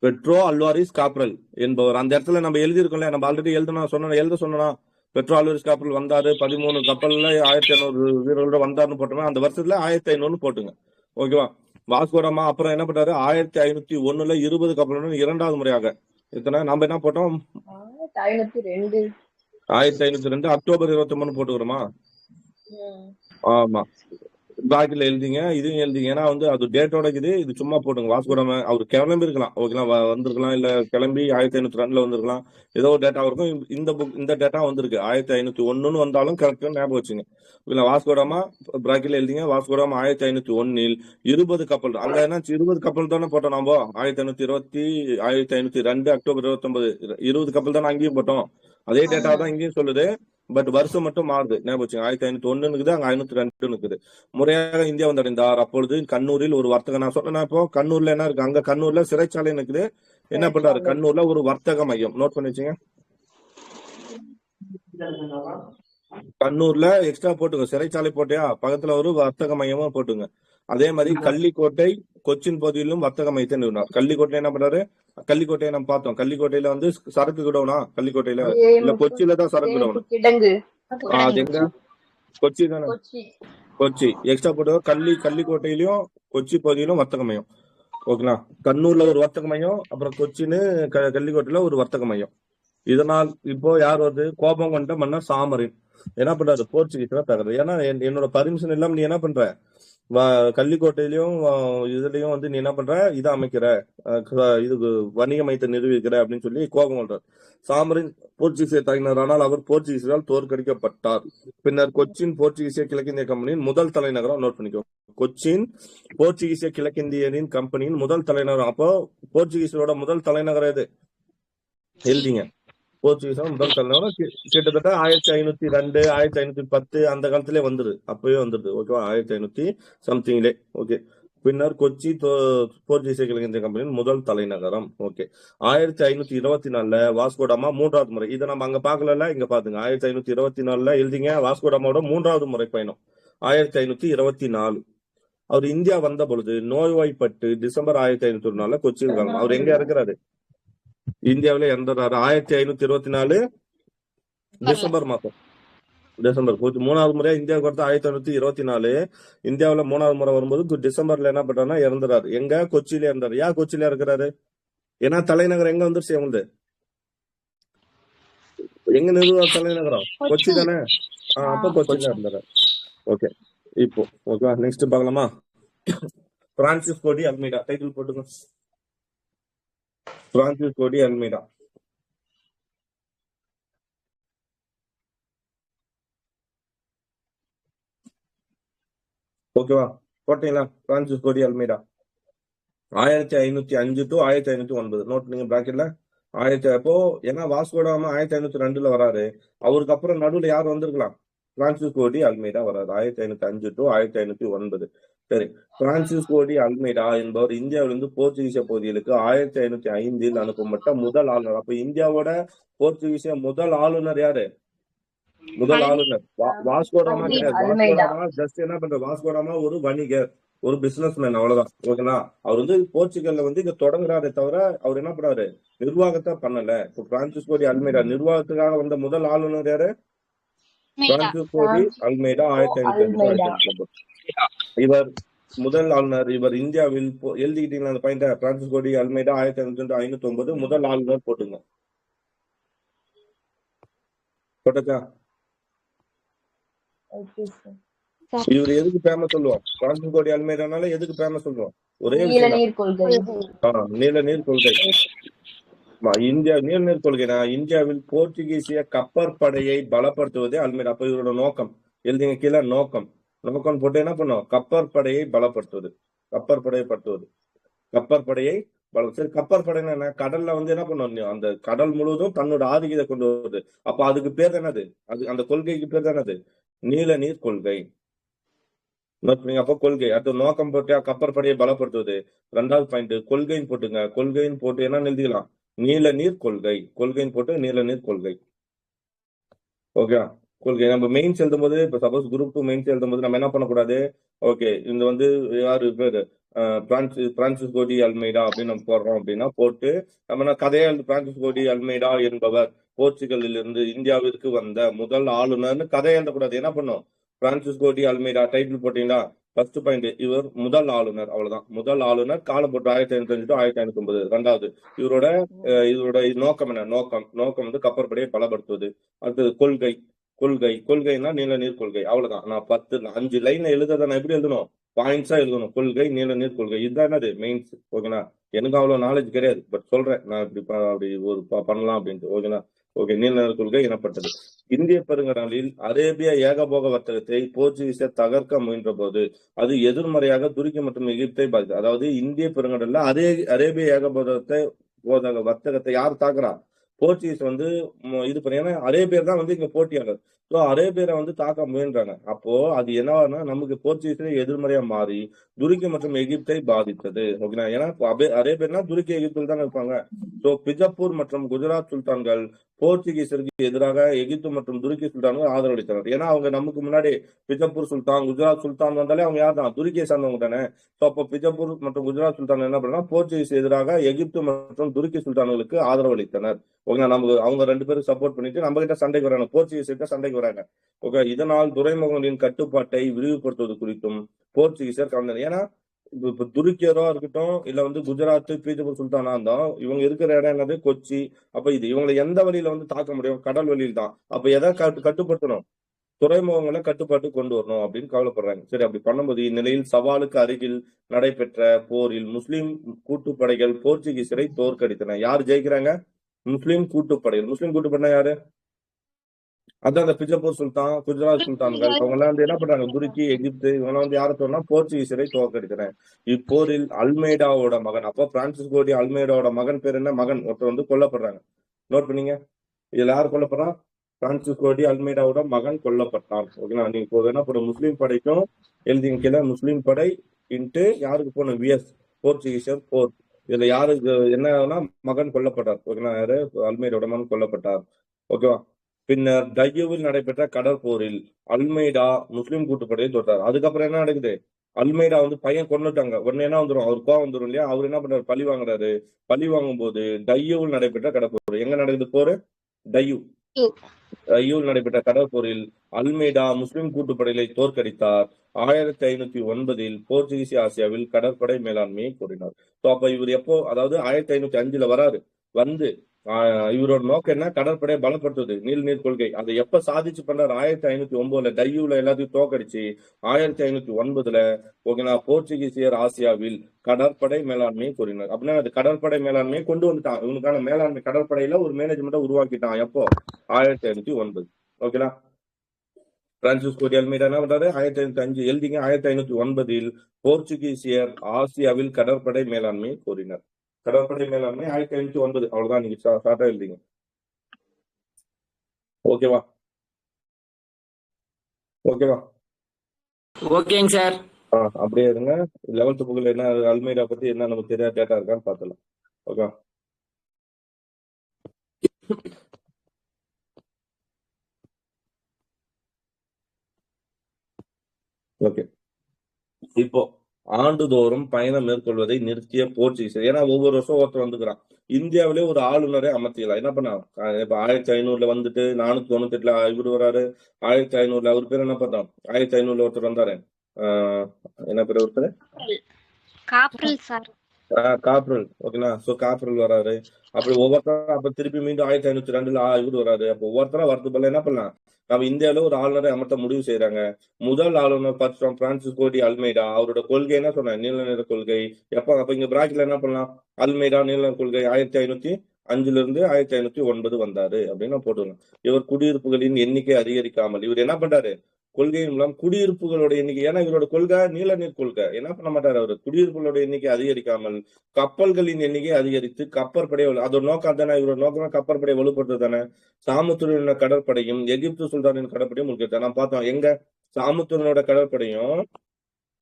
Speaker 1: பெட்ரோ அல்வாரிஸ் காப்ரல் என்பவர். அந்த இடத்துல நம்ம எழுதி இருக்கோம்ல, நம்ம ஆல்ரெடி எழுத சொன்னா பெட்ரோ அல்வாரிஸ் காப்ரல் வந்தாரு, 13 கப்பல்ல 1500 வீரர்களோட வந்தாருன்னு போட்டோம்னா அந்த வருஷத்துல 1500 போட்டுங்க. ஓகேவா. வாஸ்கோடாமா அப்புறம் என்ன பண்ணாரு, 1501 20 கப்பலுடன் இரண்டாவது முறையாக இத்தனை நம்ம என்ன போட்டோம், 1502 அக்டோபர் 23 போட்டுக்கிறோமா. ஆமா, பாக்கில எழுதிங்க, இதையும் எழுதிங்க. ஏன்னா அது டேட்டோட இது சும்மா போட்டுங்க. வாஸ்கோடாம அவர் கிளம்பி இருக்கலாம், ஓகேங்களா, வந்திருக்கலாம், இல்ல கிளம்பி 1502 வந்திருக்கலாம், ஏதோ ஒரு டேட்டா இருக்கும். இந்த டேட்டா வந்திருக்கு 1501 வந்தாலும் கரெக்டா ஞாபகம் வச்சுங்க. வாஸ்கோடாமா பிராக்கெட்ல எழுதிங்க. வாஸ்கோடாமா 1501 20 கப்பல், அங்க என்ன 20 கப்பல் தானே போட்டோம் நாம. 1502 அக்டோபர் 29 20 கப்பல் தானே அங்கேயும் போட்டோம். அதே டேட்டா தான் இங்கேயும் சொல்லுது, பட் வருஷம் மட்டும் மாறுது. ஞாபகம் வச்சுங்க. 1501 இருக்குது, அங்க 502 இருக்குது. முறையாக இந்தியா வந்தடைந்தார். அப்பொழுது கண்ணூரில் ஒரு வர்த்தக, நான் சொன்னேன் இப்போ கண்ணூர்ல என்ன இருக்கு, அங்க கண்ணூர்ல சிறைச்சாலை இருக்குது. என்ன பண்றாரு, கண்ணூர்ல ஒரு வர்த்தக மையம், நோட் பண்ணி வச்சுங்க. கண்ணூர்ல எக்ஸ்ட்ரா போட்டுங்க, சிறைச்சாலை போட்டியா, பக்கத்துல ஒரு வர்த்தக மையமும் போட்டுங்க. அதே மாதிரி கள்ளிக்கோட்டை கொச்சின் பகுதியிலும் வர்த்தக மையத்தை நிறுவனார். கள்ளிக்கோட்டை என்ன பண்றாரு, கள்ளிக்கோட்டையை நம்ம பார்த்தோம். கள்ளிக்கோட்டையில சரக்கு கிடவுனா, கள்ளிக்கோட்டையில இல்ல கொச்சியில தான் சரக்கு கிடவுனா. அது எங்க, கொச்சி தானே, கொச்சி எக்ஸ்ட்ரா போட்டு கள்ளிக்கோட்டையிலயும் கொச்சி பகுதியிலும் வர்த்தக மையம். ஓகேங்களா. கண்ணூர்ல ஒரு வர்த்தக மையம், அப்புறம் கொச்சின்னு கள்ளிக்கோட்டையில ஒரு வர்த்தக மையம். இதனால் இப்போ யார் வருது, கோபம் கொண்ட மன்னர் சாமரின் என்ன பண்றாரு, போர்ச்சுகீஸ்ல தகருது. ஏன்னா என்னோட பர்மிஷன் இல்லாம நீ என்ன பண்ற, கள்ளிக்கோட்டையிலயும் இதுலயும் நீ என்ன பண்ற, இதை அமைக்கிற, இது வணிக மையத்தை நிறுவிக்கிற அப்படின்னு சொல்லி கோபம் கொண்டார். சாமரின் போர்ச்சுகீசிய தாக்கினார், ஆனால் அவர் போர்ச்சுகீசியால் தோற்கடிக்கப்பட்டார். பின்னர் கொச்சின் போர்ச்சுகீசிய கிழக்கிந்திய கம்பெனியின் முதல் தலைநகரம், நோட் பண்ணிக்கோ, கொச்சின் போர்ச்சுகீசிய கிழக்கிந்தியரின் கம்பெனியின் முதல் தலைநகரம். அப்போ போர்ச்சுகீஸோட முதல் தலைநகரம் எது எழுதிங்க, போர்ச்சுகீஸ் முதல் தலைநகரம். கிட்டத்தட்ட 1502 1510 அந்த காலத்திலே வந்துரு, அப்பவே வந்துருது. ஓகேவா, 1500 சம்திங்லே. ஓகே. பின்னர் கொச்சி போர்ச்சுகீசிய கிழக்கிந்திய கம்பெனியின் முதல் தலைநகரம். ஓகே. 1524 வாஸ்கோடாமா மூன்றாவது முறை, இதை நம்ம அங்க பாக்கல, இங்க பாத்துங்க. 1524 எழுதிங்க, வாஸ்கோடாமாவோட மூன்றாவது முறை பயணம் 1524. அவர் இந்தியா வந்த பொழுது நோய்வாய்ப்பட்டு டிசம்பர் 1504 கொச்சியில் கிளம்பும். அவர் எங்க இருக்கிறாரு, இந்தியாவில இறந்துறாரு 1524 டிசம்பர் மாசம். மூணாவது முறையா இந்தியாவுக்கு வரது 1524. இந்தியாவில மூணாவது முறை வரும்போது டிசம்பர்ல என்ன பண்றாருன்னா இறந்துறாரு. எங்க, கொச்சியில இறந்தாரு. ஏன் கொச்சியில இருக்கிறாரு, ஏன்னா தலைநகரம் எங்க வந்துருச்சு அவங்களுக்கு, எங்க நிறுவன தலைநகரம் கொச்சி தானே. அப்ப கொச்சியில இருந்தாரு. ஓகே. இப்போ ஓகே, நெக்ஸ்ட் பார்க்கலாமா. பிரான்சிஸ்கோ டி அல்மீடா, டைட்டில் போட்டுங்க, பிரான்சிஸ்கோ டி அல்மீடா. ஓகேவா, போட்டீங்களா. பிரான்சிஸ்கோ டி அல்மீடா 1505 to 1509, நோட் நீங்க பிராக்கெட்ல. அப்போ ஏன்னா வாஸ்கோடாமா 1502 வராரு, அவருக்கு அப்புறம் நடுவுல யார் வந்திருக்கலாம், பிரான்சிஸ்கோ டி அல்மீடா வராது 1505 to 1509. சரி, பிரான்சிஸ்கோ டி அல்மீடா என்பவர் இந்தியாவிலிருந்து போர்ச்சுகீசிய பகுதிகளுக்கு 1505 அனுப்பப்பட்ட முதல் ஆளுநர். அப்ப இந்தியாவோட போர்ச்சுகீசிய முதல் ஆளுநர் யாரு, முதல் ஆளுநர் வாஸ்கோடாமா கிடையாது. வாஸ்கோடாமா ஜஸ்ட் என்ன பண்ற, வாஸ்கோடாமா ஒரு வணிகர், ஒரு பிசினஸ் மேன், அவ்வளவுதான். ஓகேங்களா. அவர் போர்ச்சுகல்ல இங்க தொடங்குறாரே தவிர அவர் என்ன பண்றாரு, நிர்வாகத்தை பண்ணல. இப்போ பிரான்சிஸ்கோ டி அல்மீடா நிர்வாகத்துக்காக வந்த முதல் ஆளுநர் யாரு, பிரான்சிஸ்கோ டி அல்மீடா 1509. இவர் முதல் ஆளுநர். இவர் இந்தியாவில் எழுதிக்கிட்டீங்களா அந்த பாயிண்ட, பிரான்சிஸ்கோ டி அல்மீடா 1509 முதல் ஆளுநர் போட்டுங்க, போட்டா. இவர் எதுக்கு ஃபேமஸ் சொல்லுவோம், பிரான்சிஸ்கோ டி அல்மீடானால எதுக்கு ஃபேமஸ் சொல்லுவோம், ஒரே விஷயம், நீலநீர் கொள்கை. நீலநீர் கொள்கைனா இந்தியாவில் போர்ச்சுகீசிய கப்பற்படையை பலப்படுத்துவதே அல்மீடா. அப்ப இவரோட நோக்கம் எழுதிங்க கீழே, நோக்கம் போட்டு என்ன பண்ணும், கப்பற்படையை பலப்படுத்துவது. கப்பற்படையை படுத்துவது. கப்பற்படையை சரி, கப்பற்படைன்னா என்ன? கடல்ல வந்து என்ன பண்ணுவோம், அந்த கடல் முழுவதும் தன்னோட ஆதிக்கத்தை கொண்டு வருவது. அப்ப அதுக்கு பேர் என்னது? அது அந்த கொள்கைக்கு பேர் என்னது? நீல நீர் கொள்கை. அப்ப கொள்கை. அடுத்து நோக்கம் போட்டு கப்பற்படையை பலப்படுத்துவது. 2வது பாயிண்ட் கொள்கைன்னு போட்டுங்க. கொள்கைன்னு போட்டு என்ன எழுதிக்கலாம்? நீல நீர் கொள்கை. கொள்கைன்னு போட்டு நீல நீர் கொள்கை. ஓகே, கொள்கை. நம்ம மெயின்ஸ் எழுதும் போது, இப்ப சப்போஸ் குரூப் 2 மெயின்ஸ் எழுதும் போது நம்ம என்ன பண்ணக்கூடாது? ஓகே, இந்த வந்து யாரு பேரு பிரான்சிஸ்கோ டி அல்மெய்டா அப்படின்னு நம்ம போடுறோம் அப்படின்னா போட்டு நம்ம கதையா பிரான்சிஸ்கோ டி அல்மெய்டா என்பவர் போர்ச்சுகலில் இருந்து இந்தியாவிற்கு வந்த முதல் ஆளுநர்னு கதையை எழுதக்கூடாது. என்ன பண்ணும்? பிரான்சிஸ்கோ டி அல்மெய்டா டைட்டில் போட்டீங்கன்னா ஃபர்ஸ்ட் பாயிண்ட் இவர் முதல் ஆளுநர், அவ்வளவுதான். முதல் ஆளுநர், காலம் போட்டு 1505 to 1509. 2வது இவரோட நோக்கம் என்ன? நோக்கம் வந்து கப்பற்படையை பலப்படுத்துவது. அடுத்தது கொள்கை. கொள்கைன்னா நீல நீர் கொள்கை, அவ்வளவுதான். நான் 5 லைன் எழுதுறத நான் எப்படி எழுதணும்? பாயிண்ட்ஸா எழுதணும். கொள்கை, நீல நீர் கொள்கை, இதுதான் என்னது மெயின்ஸ். ஓகேண்ணா, எனக்கு அவ்வளவு நாலேஜ் கிடையாது, பட் சொல்றேன் நான் அப்படி ஒரு பண்ணலாம் அப்படின்ட்டு. ஓகேண்ணா. ஓகே, நீல நீர் கொள்கை எனப்பட்டது. இந்திய பெருங்கடலில் அரேபிய ஏகபோக வர்த்தகத்தை போர்ச்சுகீசர் தகர்க்க முயன்ற போது அது எதிர்மறையாக துருக்கி மற்றும் எகிப்தை பாதித்தது. அதாவது இந்திய பெருங்கடல்ல அரேபிய ஏகபோகத்தை வர்த்தகத்தை யார் தாக்குறா? போர்ச்சுகீஸ் வந்து இது பண்ணி, ஏன்னா அரேபியர் தான் வந்து இங்க போட்டியாளர். ஸோ அரேபியரை வந்து தாக்க முயன்றாங்க. அப்போ அது என்னன்னா நமக்கு போர்ச்சுகீஸ்ல எதிர்மறையா மாறி துருக்கி மற்றும் எகிப்தை பாதித்தது. ஓகேனா, ஏன்னா அரேபியர்னா துருக்கி எகிப்தில் தான் இருப்பாங்க. ஸோ பிஜப்பூர் மற்றும் குஜராத் சுல்தான்கள் போர்ச்சுகீசருக்கு எதிராக எகிப்து மற்றும் துருக்கி சுல்தான்கள் ஆதரவளித்தனர். ஏன்னா அவங்க நமக்கு முன்னாடி பிஜப்பூர் சுல்தான், குஜராத் சுல்தான் வந்தாலே அவங்க யார் தான்? துருக்கியை சார்ந்தவங்க தானே. ஸோ அப்போ பிஜப்பூர் மற்றும் குஜராத் சுல்தான் என்ன பண்ணா, போர்ச்சுகீஸ் எதிராக எகிப்து மற்றும் துருக்கி சுல்தான்களுக்கு ஆதரவளித்தனர். ஓகே, நமக்கு அவங்க 2 பேரும் சப்போர்ட் பண்ணிட்டு நம்ம கிட்ட சண்டைக்கு வராங்க, போர்ச்சுகீஸ் கிட்ட சண்டைக்கு வராங்க. ஓகே, இதனால் துறைமுகங்களின் கட்டுப்பாட்டை விரிவுபடுத்துவது குறித்தும் போர்ச்சுகீசர் கலந்தனர். ஏன்னா இப்ப துருக்கியரோ இருக்கட்டும், இல்ல வந்து குஜராத் பீஜப்பூர் சுல்தானா இருந்தாலும் இவங்க இருக்கிற இடம் என்னது? கொச்சி. அப்ப இவங்களை எந்த வழியில வந்து தாக்க முடியும்? கடல் வழியில் தான். அப்ப எதை கட்டுப்படுத்தணும்? துறைமுகங்களை கட்டுப்பாட்டு கொண்டு வரணும் அப்படின்னு கவலைப்படுறாங்க. சரி, அப்படி பண்ணும்போது இந்நிலையில் சவாலுக்கு அருகில் நடைபெற்ற போரில் முஸ்லிம் கூட்டுப்படைகள் போர்ச்சுகீசரை தோற்கடித்தன. யார் ஜெயிக்கிறாங்க? முஸ்லிம் கூட்டுப்படைகள். முஸ்லிம் கூட்டுப்படை யாரு? அதான் அந்த பிஜப்பூர் சுல்தான், குஜராத் சுல்தான்கள், அவங்க எல்லாம் வந்து என்ன பண்றாங்க? துருக்கி, எகிப்து, இவங்க வந்து யார சொன்னா போர்ச்சுகீசரை தோற்கடிக்கிறேன். இப்போரில் அல்மெய்டாவோட மகன், அப்போ பிரான்சிஸ்கோ டி அல்மெய்டாவோட மகன் பேர் என்ன? மகன் ஒருத்தர் வந்து கொல்லப்படுறாங்க. நோட் பண்ணீங்க? இதுல யார் கொல்லப்படுறான்? பிரான்சிஸ்கோ டி அல்மெய்டாவோட மகன் கொல்லப்பட்டான். ஓகேங்களா? நீங்க இப்போ என்ன பண்ணும்? முஸ்லீம் படைக்கும் எழுதிங்க கீழே, முஸ்லீம் படை இன்ட்டு யாருக்கு போகணும்? விஎஸ் போர்ச்சுகீசர் போர். இதுல யாருக்கு என்னன்னா மகன் கொல்லப்பட்டார். ஓகேங்களா? யாரு? அல்மெய்டாவோட மகன் கொல்லப்பட்டார். ஓகேவா? பின்னர் டையூவில் நடைபெற்ற கடற்போரில் அல்மெய்டா முஸ்லிம் கூட்டுப்படையை தோற்றார். அதுக்கப்புறம் என்ன நடக்குது? அல்மெய்டா வந்து பையன் கொண்டுட்டாங்க. உடனே என்ன வந்துடும்? அவர் கோவம் வந்துடும் இல்லையா? அவர் என்ன பண்றாரு? பழி வாங்குறாரு. பழி வாங்கும் போது டையூவில் நடைபெற்ற கடற்போர். எங்க நடக்குது போரு? டையூவில் நடைபெற்ற கடற்போரில் அல்மெய்டா முஸ்லிம் கூட்டுப்படைகளை தோற்கடித்தார். 1509 போர்ச்சுகீசிய ஆசியாவில் கடற்படை மேலாண்மையை கூறினார். ஸோ அப்ப இவர் எப்போ, அதாவது 1505 வராரு. வந்து இவரோட நோக்கம் என்ன? கடற்படையை பலப்படுத்துவது, நீர் கொள்கை. அதை எப்ப சாதிச்சு பண்றாரு? 1509 டையூல எல்லாத்தையும் தோக்கடிச்சு 1509 ஓகேனா போர்ச்சுகீசியர் ஆசியாவில் கடற்படை மேலாண்மையை கூறினார். அப்படின்னா அது கடற்படை மேலாண்மையை கொண்டு வந்துட்டான். இவனுக்கான மேலாண்மை கடற்படையில ஒரு மேனேஜ்மெண்ட்டை உருவாக்கிட்டான். எப்போ? 1509. ஓகேனா, பிரான்சிஸ்கோ டி அல்மெய்டா என்ன பண்றாரு? 1505 எழுதிங்க. 1509 போர்ச்சுகீசியர் ஆசியாவில் கடற்படை மேலாண்மையை கூறினார். கடற்படை மேலாண்மை 1509. அவ்வளவுதான், நீங்க ஷார்ட்டா எழுதிங்க. ஓகேவா? ஓகேவா?
Speaker 2: ஓகேங்க சார்.
Speaker 1: அப்படியே இருங்க. 11th புக்ல என்ன அல்மெய்டா பத்தி என்ன நமக்கு தெரியாத டேட்டா இருக்கான்னு பார்த்தலாம். Okay, okay. இப்போ ஆண்டுதோறும் பயணம் மேற்கொள்வதை நிறுத்திய போர்ச்சுகீசர், ஏன்னா ஒவ்வொரு வருஷம் ஒருத்தர் வந்துக்கிறான். இந்தியாவிலே ஒரு ஆளுநரை அமர்த்திக்கலாம். என்ன பண்ணா? இப்ப 1500 வந்துட்டு 498 இவரு வராரு. 1500 அவர் பேர் என்ன பார்த்தோம்? 1500 ஒருத்தர் வந்தாரு. என்ன பேர் ஒருத்தர்?
Speaker 4: Corporal sir.
Speaker 1: காப்ரல். ஓகேங்களா? சோ காப்ரல் வராரு. அப்படி ஒவ்வொருத்தரும் அப்ப திருப்பி மீண்டும் 1502 இவரு வராரு. அப்போ ஒவ்வொருத்தரா வரது போல என்ன பண்ணலாம்? நம்ம இந்தியாவில ஒரு ஆளுநரை அமர்த்த முடிவு செய்யறாங்க. முதல் ஆளுநர் பிரான்சிஸ்கோ டி அல்மெய்டா. அவரோட கொள்கை என்ன சொன்னாங்க? நீல நிற கொள்கை. அப்ப இங்க பிராக்கெட்ல என்ன பண்ணலாம்? அல்மெய்டா நீல கொள்கை 1505 1509 வந்தாரு அப்படின்னு போட்டுக்கலாம். இவர் குடியிருப்புகளின் எண்ணிக்கை அதிகரிக்காமல் இவர் என்ன பண்றாரு? கொள்கையின் மூலம் குடியிருப்புகளோட எண்ணிக்கை, ஏன்னா இவரோட கொள்கை நீல நீர் கொள்கை, என்ன பண்ண மாட்டாரு அவரு, குடியிருப்புகளோட எண்ணிக்கை அதிகரிக்காமல் கப்பல்களின் எண்ணிக்கை அதிகரித்து கப்பற்படையை அதோட நோக்கம் தானே, இவரோட நோக்கம் கப்பற்படையை வலுப்படுறது தானே. சாமுத்திரியோட கடற்படையும் எகிப்து சுல்தானின் கடற்படையும் முழுக்க நான் பார்த்தோம். எங்க சாமுத்திரனோட கடற்படையும்,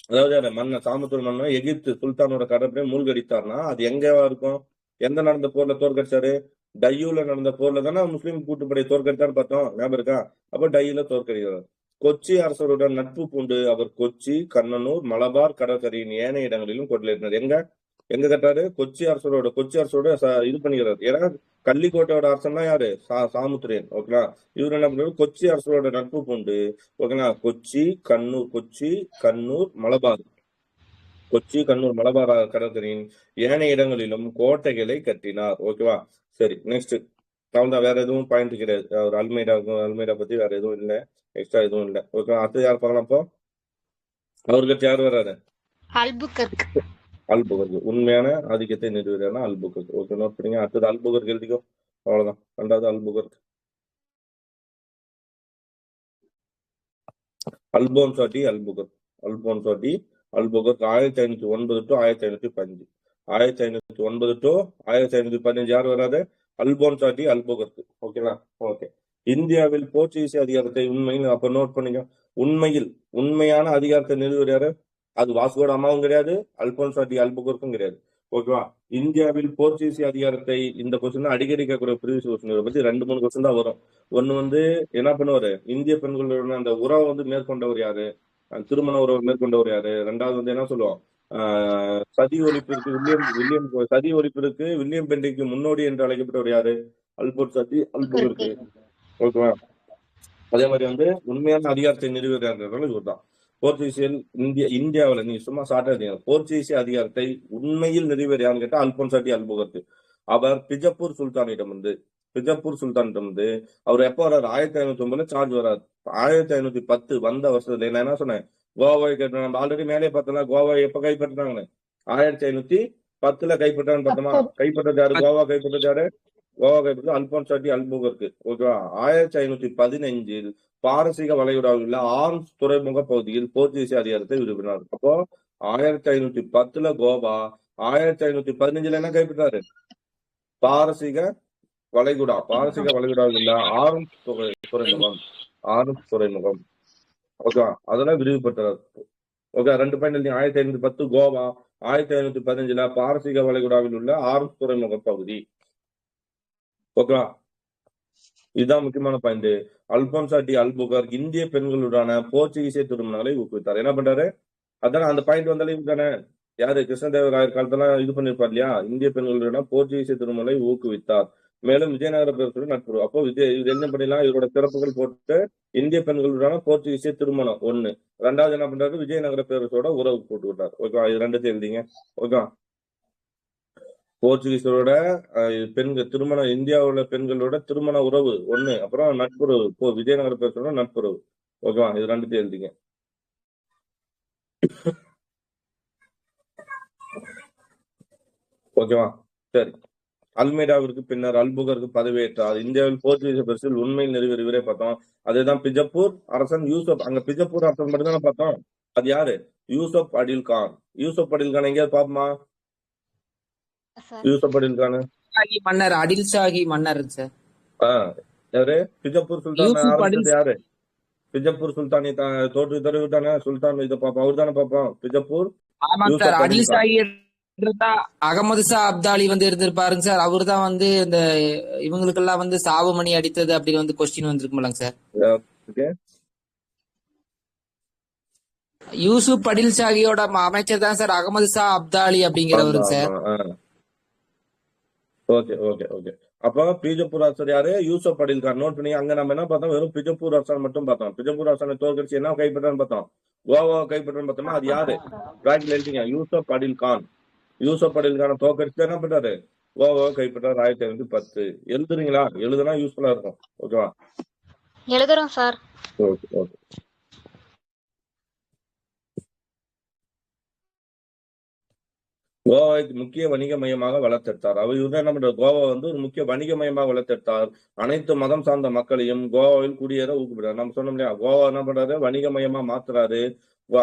Speaker 1: அதாவது மன்னன் சாமுத்திர மன்னன் எகிப்து சுல்தானோட கடற்படையை மூழ்கடித்தார்னா அது எங்கவா இருக்கும்? எந்த நடந்த போர்ல தோற்கடிச்சாரு? டையூல நடந்த போர்ல தானே முஸ்லீம் கூட்டுப்படை தோற்கடித்தான்னு பார்த்தோம், ஞாபகம் இருக்கா? அப்ப டையூல தோற்கடிக்கிறார். கொச்சி அரசருடன் நட்பு பூண்டு அவர் கொச்சி, கண்ணனூர், மலபார் கடற்கரையின் ஏனைய இடங்களிலும் கொள்ளையிட்டார். எங்க கட்டாரு? கொச்சி அரசரோட இது பண்ணிக்கிறார். ஏன்னா கள்ளிக்கோட்டையோட அரசன் தான் யாரு? சாமுத்திரியன். ஓகேங்களா? இவர் என்ன பண்றாரு? கொச்சி அரசரோட நட்பு பூண்டு, ஓகேங்களா, கொச்சி, கண்ணூர், மலபார், கொச்சி, கண்ணூர், மலபார் கடற்கரையின் ஏனைய இடங்களிலும் கோட்டைகளை கட்டினார். ஓகேவா? சரி, நெக்ஸ்ட். அவ்வளவுதான், வேற எதுவும் பாயிண்ட் கிடையாது. அவர் அல்மைடா பத்தி வேற எதுவும் இல்லை, எக்ஸ்ட்ரா எதுவும் இல்லை. ஓகே, அடுத்து யார் பார்க்கலாம்? அப்போ அவருக்கு யார் வர்றாரு?
Speaker 4: அல்புகர்க்.
Speaker 1: அல்புகர்க். உண்மையான ஆதிக்கத்தை நிறுவுறாருன்னா அல்புகர்க். ஓகே, நோட் பண்ணீங்க. அடுத்தது அல்புகர்க் எழுதிக்கோ. அவ்வளவுதான், ரெண்டாவது Albuquerque. Alphonso de Albuquerque 1509 to 1505. 1509 to 1515 யார் வராது? Alphonso de Albuquerque. ஓகேவா? ஓகே. இந்தியாவில் போர்ச்சுகீசிய அதிகாரத்தை உண்மையில், அப்ப நோட் பண்ணுங்க, உண்மையான அதிகாரத்தை நிறுவுவர் யாரு? அது வாஸ்கோ ட காமாவும் கிடையாது, அல்போன்சா டி அல்புகர்க்கும் கிடையாது. ஓகேவா? இந்தியாவில் போர்ச்சுகீசிய அதிகாரத்தை, இந்த கொஸ்டின் அடிக்கடி கேட்கக்கூடிய ப்ரீவியஸ் கொஸ்டின் பத்தி 2-3 கொஸ்டின் தான் வரும். ஒண்ணு என்ன பண்ணுவாரு, இந்திய பெண்களுடன் அந்த உறவை மேற்கொண்டவர் யாரு, திருமண உறவு மேற்கொண்டவர் யாரு. ரெண்டாவது என்ன சொல்லுவோம், சதி ஒழிப்பிற்கு வில்லியம் பெண்டிக்கு முன்னோடி என்று அழைக்கப்பட்டவர் யாரு? Alphonso de Albuquerque. ஓகேவா? அதே மாதிரி உண்மையான அதிகாரத்தை நிறுவுகிறார்கள் இவர்தான். போர்ச்சுகீசியல் இந்தியாவில நீ சும்மா சாட்டா போர்ச்சுகீசிய அதிகாரத்தை உண்மையில் நிறுவியவர் யாருன்னு கேட்டா அல்போன்சா டி அல்புகர்க். அவர் பிஜப்பூர் சுல்தானிடம் அவர் எப்ப வர்றாரு? 1509 சார்ஜ் வராது. 1510 வந்த வருஷத்துல என்ன சொன்னேன், கோவாவை கைப்பற்ற, நம்ம ஆல்ரெடி மேலே பார்த்தோம்னா கோவாவை எப்ப கைப்பற்றினாங்க? 1510 கைப்பற்றான்னு பார்த்தோமா? கைப்பற்றது யாரு? கோவா கைப்பற்றது அல்போன்சா டி அல்புகர்க். ஓகேவா? 1515 பாரசீக வளைகுடாவில் உள்ள ஆர்ம்ஸ் துறைமுக பகுதியில் போர்ச்சுகீசிய அதிகாரத்தை விரும்பினார். அப்போ 1510 கோவா, 1515 என்ன கைப்பற்றாரு? பாரசீக வளைகுடாவில் உள்ள ஆர்ம்ஸ் துறைமுகம். ஓகேவா? அதெல்லாம் விரிவுபட்டார். ஓகே, 2 பாயிண்ட் எழுதி. 1510 கோவா, 1515 பாரசீக வளைகுடாவில் உள்ள ஆர்ம்ஸ் துறைமுக பகுதி. ஓகேவா? இதுதான் முக்கியமான பாயிண்ட். அல்போன்சா டி அல்புகர்க் இந்திய பெண்களுடான போர்ச்சுகீசிய திருமணங்களை ஊக்குவித்தார். என்ன பண்றாரு? அதான அந்த பாயிண்ட் வந்தாலே தானே, யாரு? கிருஷ்ணதேவராயர் காலத்தெல்லாம் இது பண்ணிருப்பார் இல்லையா? இந்திய பெண்களுடன் போர்ச்சுகீசிய திருமணங்களை ஊக்குவித்தார். மேலும் விஜயநகர பேரரசுடன் நட்பு. அப்போ இது என்ன பண்ணிடலாம், இவரோட சிறப்புகள் போட்டு இந்திய பெண்களுடான போர்ச்சுகீசிய திருமணம் 1. ரெண்டாவது என்ன பண்றாரு? விஜயநகர பேரரசோட உறவு போட்டு விட்டார். ஓகேவா? இது ரெண்டுத்தையும் எழுதிங்க. ஓகேவா? போர்ச்சுகீஸரோட பெண்கள் திருமணம், இந்தியாவுல பெண்களோட திருமண உறவு 1, அப்புறம் நட்புறவு, விஜயநகர பேரரசோட நட்புறவு. ஓகேவா? இது ரெண்டுத்தையும் எழுதிங்க. ஓகேவா? சரி. அல்மைடாவிற்கு பின்னர் அல்புகர்க் பதவியேற்றார். இந்தியாவில் போர்ச்சுகீச பேரரசில் உண்மையில் நிறைவேறுவரை பார்த்தோம். அதுதான் பிஜப்பூர் அரசன் யூசப். அங்க பிஜப்பூர் அரசன் மட்டும் தானே பார்த்தோம். அது யாரு? யூசப் அடில் கான். எங்கேயாவது பாப்போமா? யூசப் அடில் கான்
Speaker 2: மன்னர், அடில்ஷாஹி மன்னர் சார்.
Speaker 1: யாரு? பிஜப்பூர் சுல்தான் ஆரம்பிச்சது யாரு? பிஜப்பூர் சுல்தானி தோற்று தருவிட்டானே சுல்தான், இதை பாப்போம். அவர் தானே பார்ப்போம். பிஜப்பூர்
Speaker 2: அடில்ஷாஹி அகமது ஷா அப்தாலி இருந்திருப்பாருங்க சார். அவரு தான் இந்த இவங்களுக்கெல்லாம் சாவு மணி அடித்தது அப்படின்னு கொஸ்டின் வந்திருக்கும்லங்க சார். யூசுப் அடில்ஷாஹியோட அமைச்சர் தான் சார் அகமது ஷா அப்தாலி அப்படிங்கிறவருங்க சார்.
Speaker 1: Okay okay okay. அப்ப பிஜப்பூர் அரசர் யாரு? யூசப் அடில் கான். நோட் பண்ணி. அங்க நம்ம என்ன பார்த்தோம்? வெறும் பிஜப்பூர் அரசர் மட்டும் பார்த்தோம். பிஜப்பூர் அரசனை தோற்கடிச்சு என்ன கைப்பற்றான்னு பார்த்தோம், கோவாவை கைப்பற்றான்னு பார்த்தோம்னா அது யாரு? பிராக்கெட்ல எழுதிங்க, யூசப் அடில் கான். யூசப் அடில் கான தோற்கடிச்சு என்ன பண்றாரு? கோவாவை கைப்பற்றார் 1510. எழுதுறீங்களா? எழுதுனா யூஸ்ஃபுல்லா இருக்கும். ஓகேவா?
Speaker 4: எழுதுறோம் சார்.
Speaker 1: Okay okay. கோவாவை முக்கிய வணிக மையமாக வளர்த்தெடுத்தார். அவர் இவர் என்ன பண்றாரு, கோவா வந்து ஒரு முக்கிய வணிக மையமாக வளர்த்தெடுத்தார். அனைத்து மதம் சார்ந்த மக்களையும் கோவாவில் குடியேற ஊக்குப்படுறாரு. நம்ம சொன்னோம் இல்லையா, கோவா என்ன பண்றாரு, வணிக மையமா மாத்துறாரு.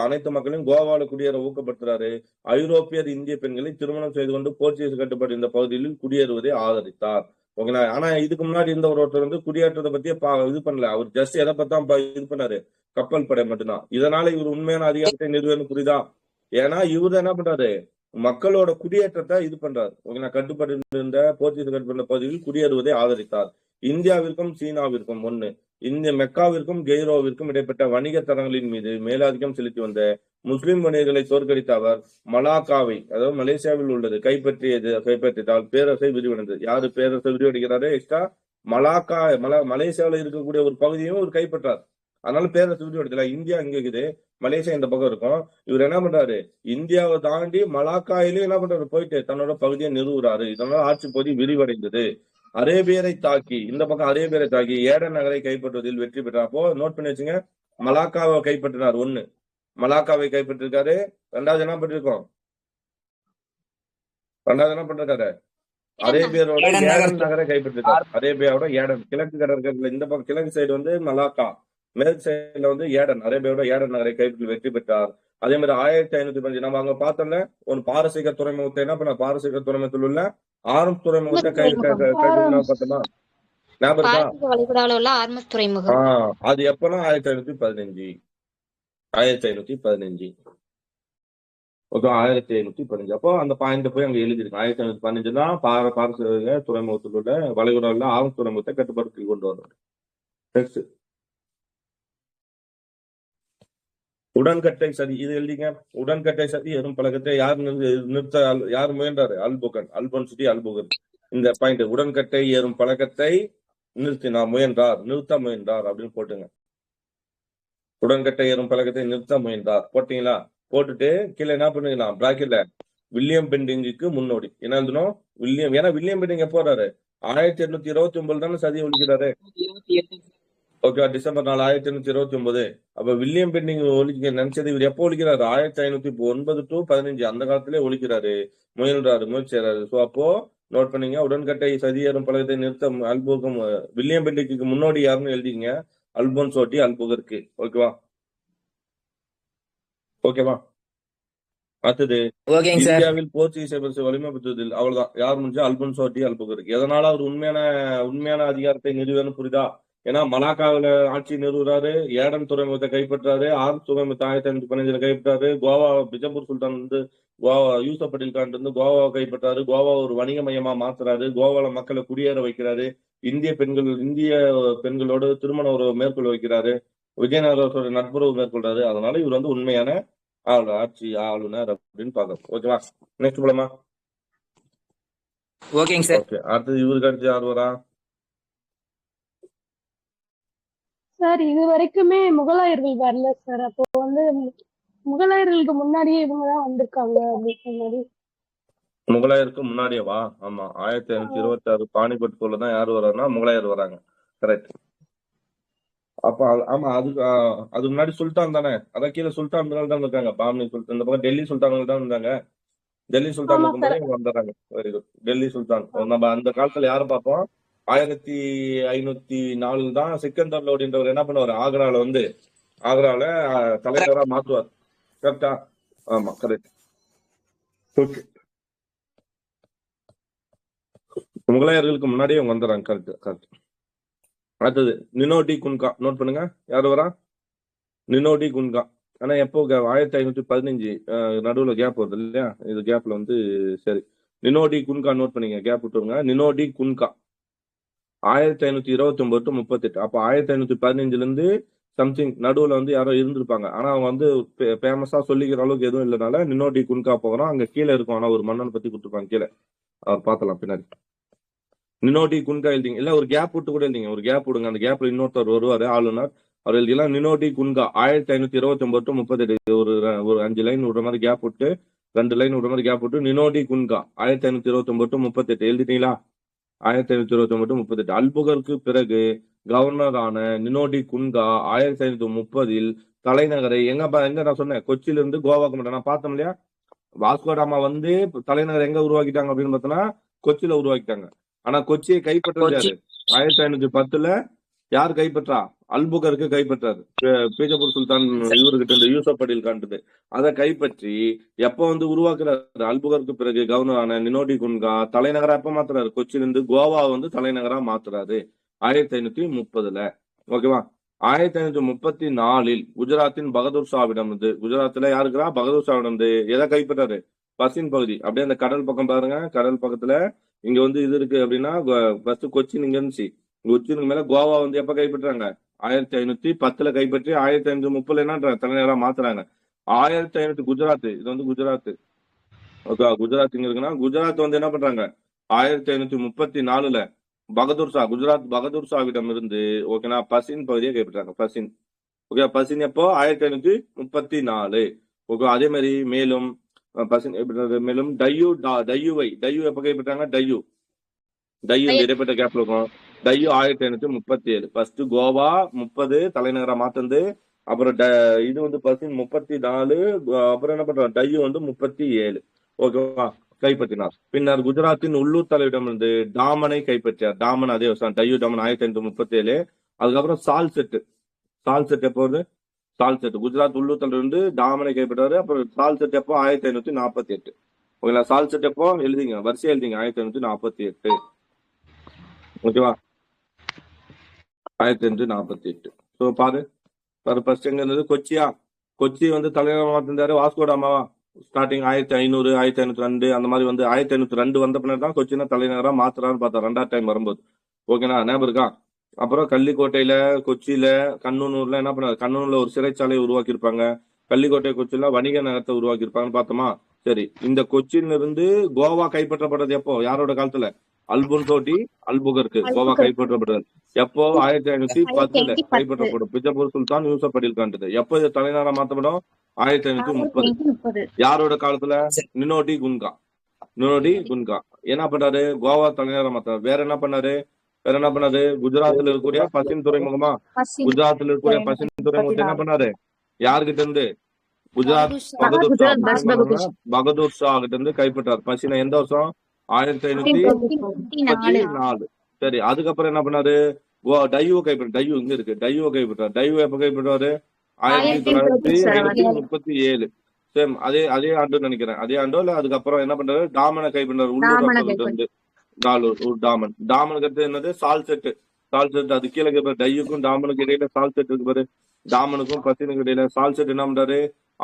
Speaker 1: அனைத்து மக்களையும் கோவாவில் குடியேற ஊக்கப்படுத்துறாரு. ஐரோப்பியர் இந்திய பெண்களை திருமணம் செய்து கொண்டு போர்ச்சுகீஸ் கட்டுப்பாடு இந்த பகுதியில் குடியேறுவதை ஆதரித்தார். ஓகேங்களா. ஆனா இதுக்கு முன்னாடி இருந்த ஒருத்தர் வந்து குடியேற்றத்தை பத்தியே இது பண்ணல. அவர் ஜஸ்ட் எதை பத்தான் இது பண்ணாரு, கப்பல் படை மட்டும்தான். இதனால இவர் உண்மையான அதிகாரத்தை நிறுவனம் புரியுதா? ஏன்னா இவர் என்ன பண்றாரு, மக்களோட குடியேற்றத்தை இது பண்றாரு. கட்டுப்பாடு இருந்த போர்ச்சுகீஸ் கட்டுப்பாடு பகுதியில் குடியேறுவதை ஆதரித்தார். இந்தியாவிற்கும் சீனாவிற்கும் இந்த மெக்காவிற்கும் கெய்ரோவிற்கும் இடைப்பட்ட வணிக தரங்களின் மீது மேலாதிக்கம் செலுத்தி வந்த முஸ்லிம் வணிகர்களை தோற்கடித்த அவர் மலாக்காவை, அதாவது மலேசியாவில் உள்ளது, கைப்பற்றியதால் பேரரசை விரிவடைந்தது. யாரு பேரரசை விரிவடைகிறாரு, எக்ஸ்ட்ரா மலேசியாவில் இருக்கக்கூடிய ஒரு பகுதியும் ஒரு கைப்பற்றார். அதனால பேரரசு விரிவடைதல. இந்தியா இங்க இருக்குது, மலேசியா இந்த பக்கம் இருக்கும். இவர் என்ன பண்றாரு, இந்தியாவை தாண்டி மலாக்காயிலும் என்ன பண்றாரு, போயிட்டு தன்னோட பகுதியை நிறுவுறாரு. இதனால ஆட்சி பகுதி விரிவடைந்தது. அரேபியரை தாக்கி, இந்த பக்கம் அரேபியரை தாக்கி ஏடன் நகரை கைப்பற்றுவதில் வெற்றி பெற்றார். அப்போ நோட் பண்ணி வச்சுங்க, மலாக்காவை கைப்பற்றினார். ஒண்ணு, மலாக்காவை கைப்பற்றிருக்காரு. ரெண்டாவது என்ன பண்ணிருக்கோம், ரெண்டாவது என்ன பண்றாரு, அரேபியரோட ஏடன் நகரை கைப்பற்றிருக்காரு. அரேபியாவோட ஏடன், கிழக்கு கடற்கரையில இந்த பக்கம் கிழக்கு சைடு வந்து மலாக்கா, மேற்கு சைடுல வந்து ஏடன், அரேபியாவோட ஏடன் நகரை கைப்பற்றி வெற்றி பெற்றார். அதே மாதிரி 1505 நம்ம அங்க பார்த்தோம்ல, ஒரு பாரசீக துறைமுகத்தை என்ன பண்ண, பாரசீக துறைமுகத்தில் உள்ள ஆர்ம்ஸ் துறைமுகத்தை பார்த்தோமா, ஞாபகம் இருக்கா?
Speaker 4: பாரசீக வளைகுடாவில் உள்ள ஆர்மஸ் துறைமுகம்.
Speaker 1: அது எப்பன்னா 1515. 1515. ஓகே, 1515. அப்போ அந்த பாயிண்ட் போய் அங்க எழுதிருக்கு. 1515 தான் பாரசீக துறைமுகத்தில் உள்ள வளைகுடாவில் ஆர்ம்ஸ் துறைமுகத்தை கட்டுப்பாட்டுக்கு கொண்டு வரும். நெக்ஸ்ட், உடன்கட்டை சதி, இது எழுதிங்க. உடன்கட்டை சதி எறும் பழக்கத்தை யார் நிறுத்த, யார் முயன்றாரு, அல்பன் சிட்டி அல்புகர். இந்த பாயிண்ட், உடன்கட்டை ஏறும் பழக்கத்தை நிறுத்த முயன்றார் அப்படின்னு போட்டுங்க. உடன்கட்டை ஏறும் பழக்கத்தை நிறுத்த முயன்றார் போட்டீங்களா? போட்டுட்டு கீழே என்ன பண்ணுங்களா, பிராக்கெட்ல வில்லியம் பெண்டிங்குக்கு முன்னோடி என்ன எழுதணும், வில்லியம். ஏன்னா வில்லியம் பெண்டிங் எப்போ வர்றாரு, 1829 தானே சதியை ஒழிக்கிறாரு. Okay, December 4 1829. அப்ப வில்லியம் பெண்டிங் ஒழிக்க நினைச்சது இவர் எப்போ ஒழிக்கிறாரு, 1509 to 15 அந்த காலத்திலே ஒழிக்கிறாரு, முயற்சி செய்யறாரு. சோ அப்போ நோட் பண்ணீங்க, உடன்கட்டை சதியேறும் பழக்கத்தை நிறுத்த அல்புகம், வில்லியம் பெண்டிங்க்கு முன்னோடி யாருன்னு எழுதிங்க, அல்போன்சோ டி அல்புகர்க்கு. ஓகேவா? அடுத்தது, இந்தியாவில் போர்ச்சுகீஸ் பேரரசு வலிமை பெற்றதில் அவ்வளவுதான். யார் முடிஞ்சா, அல்போன்சோ டி அல்புகர்க்கு. எதனால அவர் உண்மையான அதிகாரத்தை நிறுவனம் புரியுதா? ஏன்னா மலாக்காவில ஆட்சி நிறுவுறாரு, ஏடன் துறைமுகத்தை கைப்பற்றாரு, ஆர்ம்ஸ் துறைமுகத்தை 1515 கைப்பற்றாரு, கோவா பிஜப்பூர் சுல்தான் வந்து கோவா யூசப் அடில் கான் வந்து கோவாவை கைப்பற்றாரு, கோவா ஒரு வணிக மையமா மாத்துறாரு, கோவால மக்களை குடியேற வைக்கிறாரு, இந்திய பெண்களோடு திருமண உறவு மேற்கொள்ள வைக்கிறாரு, விஜயநகரத்தோட நட்புறவு மேற்கொள்றாரு. அதனால இவர் வந்து உண்மையான ஆளுநர் அப்படின்னு பாக்குறோம். ஓகேவா? நெக்ஸ்ட் போலாமா?
Speaker 2: ஓகேங்க சார்.
Speaker 1: ஓகே, அடுத்தது இவருக்கு அடுத்து யார் வரா?
Speaker 3: சார் இது வரைக்குமே முகலாயர்கள் வரல சார். அப்போ வந்து முகலாயர்களுக்கு முன்னாடியே இவங்கதான் வந்திருக்காங்க அப்படின்னு மாதிரி.
Speaker 1: முகலாயருக்கு முன்னாடியேவா? ஆமா, 1526 பானிபட் போலதான் யாரு வர்றாருன்னா முகலாயர் வராங்க. கரெக்ட். அப்ப ஆமா, அது முன்னாடி சுல்தான் தானே, அதான் கீழே சுல்தான்கள் தான் இருக்காங்க. பாமினி சுல்தான், இந்த பக்கம் டெல்லி சுல்தான்கள் தான் இருந்தாங்க. டெல்லி சுல்தான் இருக்கும்போது இவங்க வந்துடுறாங்க. Very good. டெல்லி சுல்தான் நம்ம அந்த காலத்துல யாரும் பார்ப்போம், 1504 தான் சிக்கந்தர் லோடின்றவர் என்ன பண்ணுவார், ஆக்ரால தலைவரா மாத்துவார். கரெக்டா? ஆமா, கரெக்ட். ஓகே, முகலாயர்களுக்கு முன்னாடியே இவங்க வந்துடுறாங்க. கரெக்ட். அடுத்தது நினோடி குன்கா. நோட் பண்ணுங்க, யாரு வரா, நினோடி குன்கா. ஆனா எப்போ 1515 நடுவுல கேப் வருது இல்லையா, இது கேப்ல வந்து சரி, நினோடி குன்கா நோட் பண்ணீங்க, கேப் விட்டுருங்க. நினோடி குன்கா 1529 to 38. அப்ப 1515 இருந்து சம்திங் நடுவுல வந்து யாரோ இருந்திருப்பாங்க. ஆனா அவங்க வந்து ஃபேமஸா சொல்லிக்கிற அளவுக்கு எதுவும் இல்லைனால நினோடி குன்கா போகிறோம். அங்க கீழே இருக்கும், ஆனா ஒரு மன்னனை பத்தி கொடுத்துருப்பாங்க கீழே, அவர் பார்த்தலாம் பின்னாடி. நினோடி குன்கா எழுதிங்க, இல்ல ஒரு கேப் விட்டு கூட எழுதிங்க, ஒரு கேப் விடுங்க, அந்த கேப்ல இன்னொருத்தர் வருவாரு ஆளுநர், அவர் எழுதிக்கலாம். நினோடி குன்கா 1529 to 38. ஒரு 5 லைன் விடுற மாதிரி கேப் விட்டு, 2 லைன் விடுற மாதிரி கேப் விட்டு, நினோடி குன்கா 1529 to 38 எழுதிட்டீங்களா? 1529 to 38. அல்புகருக்கு பிறகு கவர்னர் ஆன நினோடி குன்கா 1530 தலைநகரை எங்க நான் சொன்னேன், கொச்சியில இருந்து கோவாக்கு மட்டும் நான் பார்த்தோம் இல்லையா, வாஸ்கோடாமா வந்து தலைநகர் எங்க உருவாக்கிட்டாங்க அப்படின்னு பார்த்தோம்னா கொச்சியில உருவாக்கிட்டாங்க. ஆனா கொச்சியை கைப்பற்றது
Speaker 2: கொச்சி
Speaker 1: யாரு? 1510 யார் கைப்பற்றா? அல்புகருக்கு கைப்பற்றாரு. பீஜப்பூர் சுல்தான் இவர்கிட்ட இருந்து யூசப் அடில் கான்ட்டு அதை கைப்பற்றி எப்ப வந்து உருவாக்குறாரு? அல்புகருக்கு பிறகு கவர்னர் ஆன நினோடி குன்கா தலைநகரா எப்ப மாத்துறாரு? கொச்சியிலிருந்து கோவா வந்து தலைநகரா மாத்துறாரு 1530. ஓகேவா? 1534 குஜராத்தின் பகதூர் ஷாவிடம் வந்து குஜராத்ல யாருக்குறா? பகதூர் ஷாவிடம் வந்து எதை கைப்பற்றாரு? பசின் பகுதி. அப்படியே அந்த கடல் பக்கம் பாருங்க. கடல் பக்கத்துல இங்க வந்து இது இருக்கு அப்படின்னா ஃபர்ஸ்ட் கொச்சின் இங்க இருந்துச்சு. கொச்சினுக்கு மேல கோவா வந்து எப்ப கைப்பற்றாங்க? 1510 கைப்பற்றி 1530 என்ன தலைநகரா மாத்துறாங்க. 1500 குஜராத், இது வந்து குஜராத். ஓகே, குஜராத் இங்க இருக்குன்னா குஜராத் வந்து என்ன பண்றாங்க? 1534 பகதூர் ஷா, குஜராத் பகதூர் ஷாவிடம் இருந்து ஓகேனா பசின் பகுதியை கைப்பற்றாங்க. பசின். ஓகே, பசின் எப்போ? 1534. ஓகே, அதே மாதிரி மேலும் பசின் மேலும் டையூ எப்ப கைப்பற்றாங்க? டையூ இந்த இடைப்பட்ட கேப்ல இருக்கும். டையூ 1537. ஃபர்ஸ்ட் கோவா 30 தலைநகரா மாத்தந்து. அப்புறம் இது வந்து பசின் 34. அப்புறம் என்ன பண்றாங்க? டையூ வந்து 37. ஓகேவா? கைப்பற்றினார். பின்னர் குஜராத்தின் உள்ளூர் தலைவரிடம் இருந்து டாமனை கைப்பற்றியார். டாமன் அதே வருஷம் டையூ டாமன் 1537. அதுக்கப்புறம் சால்செட் எப்போ வருது? சால்செட் குஜராத் உள்ளூர் தலைவர் வந்து டாமனை கைப்பற்றாரு. அப்புறம் சால்செட் எப்போ? 1548. ஓகேங்களா? சால்செட் எப்போ? எழுதிங்க, வரிசையா எழுதிங்க. 1548. ஓகேவா? 1548. ஸோ பாரு ஃபர்ஸ்ட் எங்க இருந்தது? கொச்சியா. கொச்சி வந்து தலைநகரமா மாத்திருந்தாரு வாஸ்கோடாமாவா. ஸ்டார்டிங் 1500 1502 அந்த மாதிரி வந்து 1502 வந்த பின்னாடி தான் கொச்சினை தலைநகரா மாத்துறான்னு பார்த்தா 2வது டைம் வரும்போது. ஓகேண்ணா, ஞாபகம் இருக்கா? அப்புறம் கள்ளிக்கோட்டையில, கொச்சியில, கண்ணனூர்ல என்ன பண்ணாரு? கண்ணனூர்ல ஒரு சிறைச்சாலையை உருவாக்கி இருப்பாங்க. கள்ளிக்கோட்டை, கொச்சியில வணிக நகரத்தை உருவாக்கி இருப்பாங்கன்னு பார்த்தோமா? சரி, இந்த கொச்சின்ல இருந்து கோவா கைப்பற்றப்பட்டது எப்போ? யாரோட காலத்துல? அல்புன்சோட்டி அல்புகருக்கு கோவா கைப்பற்றப்பட்டது எப்போ? 1510 கைப்பற்றப்படும். பிஜப்பூர் சுல்தான் யூசப் அடில் கான்ட்டு எப்போ இது தலைநகரா மாற்றப்படும்? 1530. யாரோட காலத்துல? நினோடி குன்கா என்ன பண்ணாரு? கோவா தலைநகரா மாத்தாரு. வேற என்ன பண்ணாரு? குஜராத்ல இருக்கக்கூடிய பசின் துறைமுகமா? குஜராத்ல இருக்கக்கூடிய பசின் துறைமுகத்தை என்ன பண்ணாரு? யாருகிட்ட இருந்து? குஜராத் பகதூர் ஷா கிட்ட இருந்து கைப்பற்றார். பசினை எந்த வருஷம்? 1534. சரி, அதுக்கப்புறம் என்ன பண்ணாரு? டையூ கைப்பற்ற. டையூ இங்க இருக்கு. டையூ கைப்பற்றார். டையூ எப்ப கைப்பற்றாரு? 1937. சேம் அதே ஆண்டு நினைக்கிறேன். அதே ஆண்டோ இல்ல அதுக்கப்புறம் என்ன பண்றாரு? டாமனை கைப்பற்றாரு. உள்ளூர் அரசு வந்து டாமனுக்கு அடுத்து என்னது? சால்செட். அது கீழே டையுக்கும் டாமனுக்கு இடையில சால்செட் இருக்கு பாரு. டாமனுக்கும் பசினுக்கு இடையில சால்செட் என்ன பண்றாரு?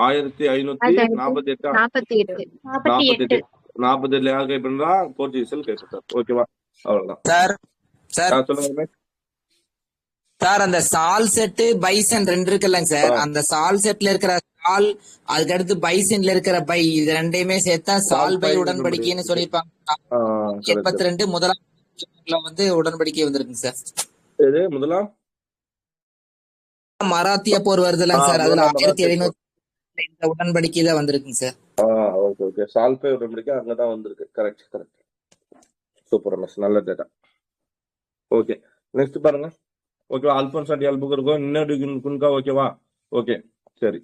Speaker 1: 1548. 48 யார் கைப்பற்றா? போர்ச்சுகீசில் கைப்பற்றார். ஓகேவா? அவ்வளவுதான். சொல்லுங்க
Speaker 2: சார். அந்த சால் செட்டு பைசன் 2 இருக்குல்லங்க சார். அந்த சால் செட்ல இருக்கிற சால், அதுக்கு அடுத்து பைசன்ல இருக்கிற பை, இது ரெண்டையுமே சேர்த்தா சால் பை உடன்படிக்கைன்னு சொல்லியிருப்பாங்க. 82 முதலாம் வந்து உடன்படிக்கை வந்திருக்குங்க சார்.
Speaker 1: இது முதலாம்
Speaker 2: மராத்திய போர் வருதுல்லங்க சார். அதுல 1700 இந்த உடன்படிக்கை தான் வந்திருக்குங்க சார்.
Speaker 1: ஓகே. சால்பை உடன்படிக்கை அங்கதான் வந்திருக்கு. கரெக்ட். சூப்பர், நல்ல டேட்டா. ஓகே, நெக்ஸ்ட் பாருங்க. ஓகேவா? அல்பன்சாட்டி அல்புகர்கோ நினோடி குன்கா. ஓகேவா? ஓகே, சரி.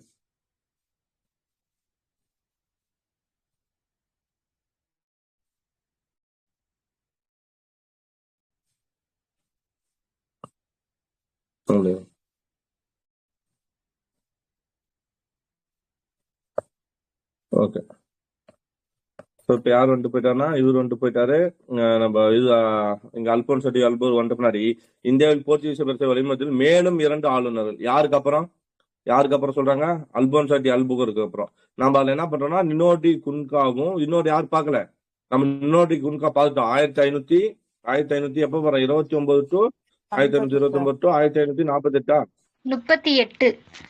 Speaker 1: ஓகே, இப்ப யார் வந்துட்டு போயிட்டாருன்னா இவர் வந்துட்டு போயிட்டாரு. நம்ம இது இங்க அல்போன்சோட்டி அல்பூர் வந்துட்டு பின்னாடி இந்தியாவில் போர்ச்சுகீச பிரச்சனை வழிமுறையில் மேலும் 2 ஆளுநர்கள். யாருக்கு அப்புறம் சொல்றாங்க? அல்போன்சாட்டி அல்புகருக்கு அப்புறம். நம்ம அதுல என்ன பண்றோம்னா நினோடி குன்காவும் இன்னொரு யார் பார்க்கல. நம்ம நினோடி குன்கா பார்த்துட்டோம். 1500 எப்ப வரோம்? 29 to 1529 to 1548.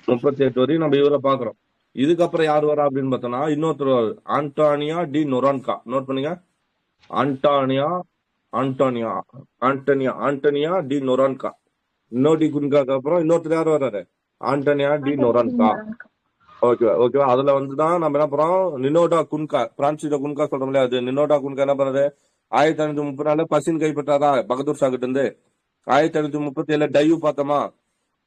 Speaker 1: 38 வரையும் நம்ம இவரை பாக்குறோம். இதுக்கப்புறம் யார் வரா அப்படின்னு பார்த்தோம்னா இன்னொருத்தர் ஆண்டோனியா டி நொரான்கா. நோட் பண்ணுங்க, ஆண்டோனியா டி நொரான்கா. நினோடி குன்காக்கு அப்புறம் இன்னொருத்தர் யார் வர்றாரு? Antonio de Noronha. ஓகேவா? அதுல வந்துதான் நம்ம என்ன பண்றோம்? நினோடா குன்கா, பிரான்சிடோ குன்கா சொல்றோம் இல்லையா? அது நினோடா குன்கா என்ன பண்றாரு? 1534 பசின் கைப்பற்றாரா பகதூர் ஷா கிட்ட இருந்து. 1537 டையூ பார்த்தோமா?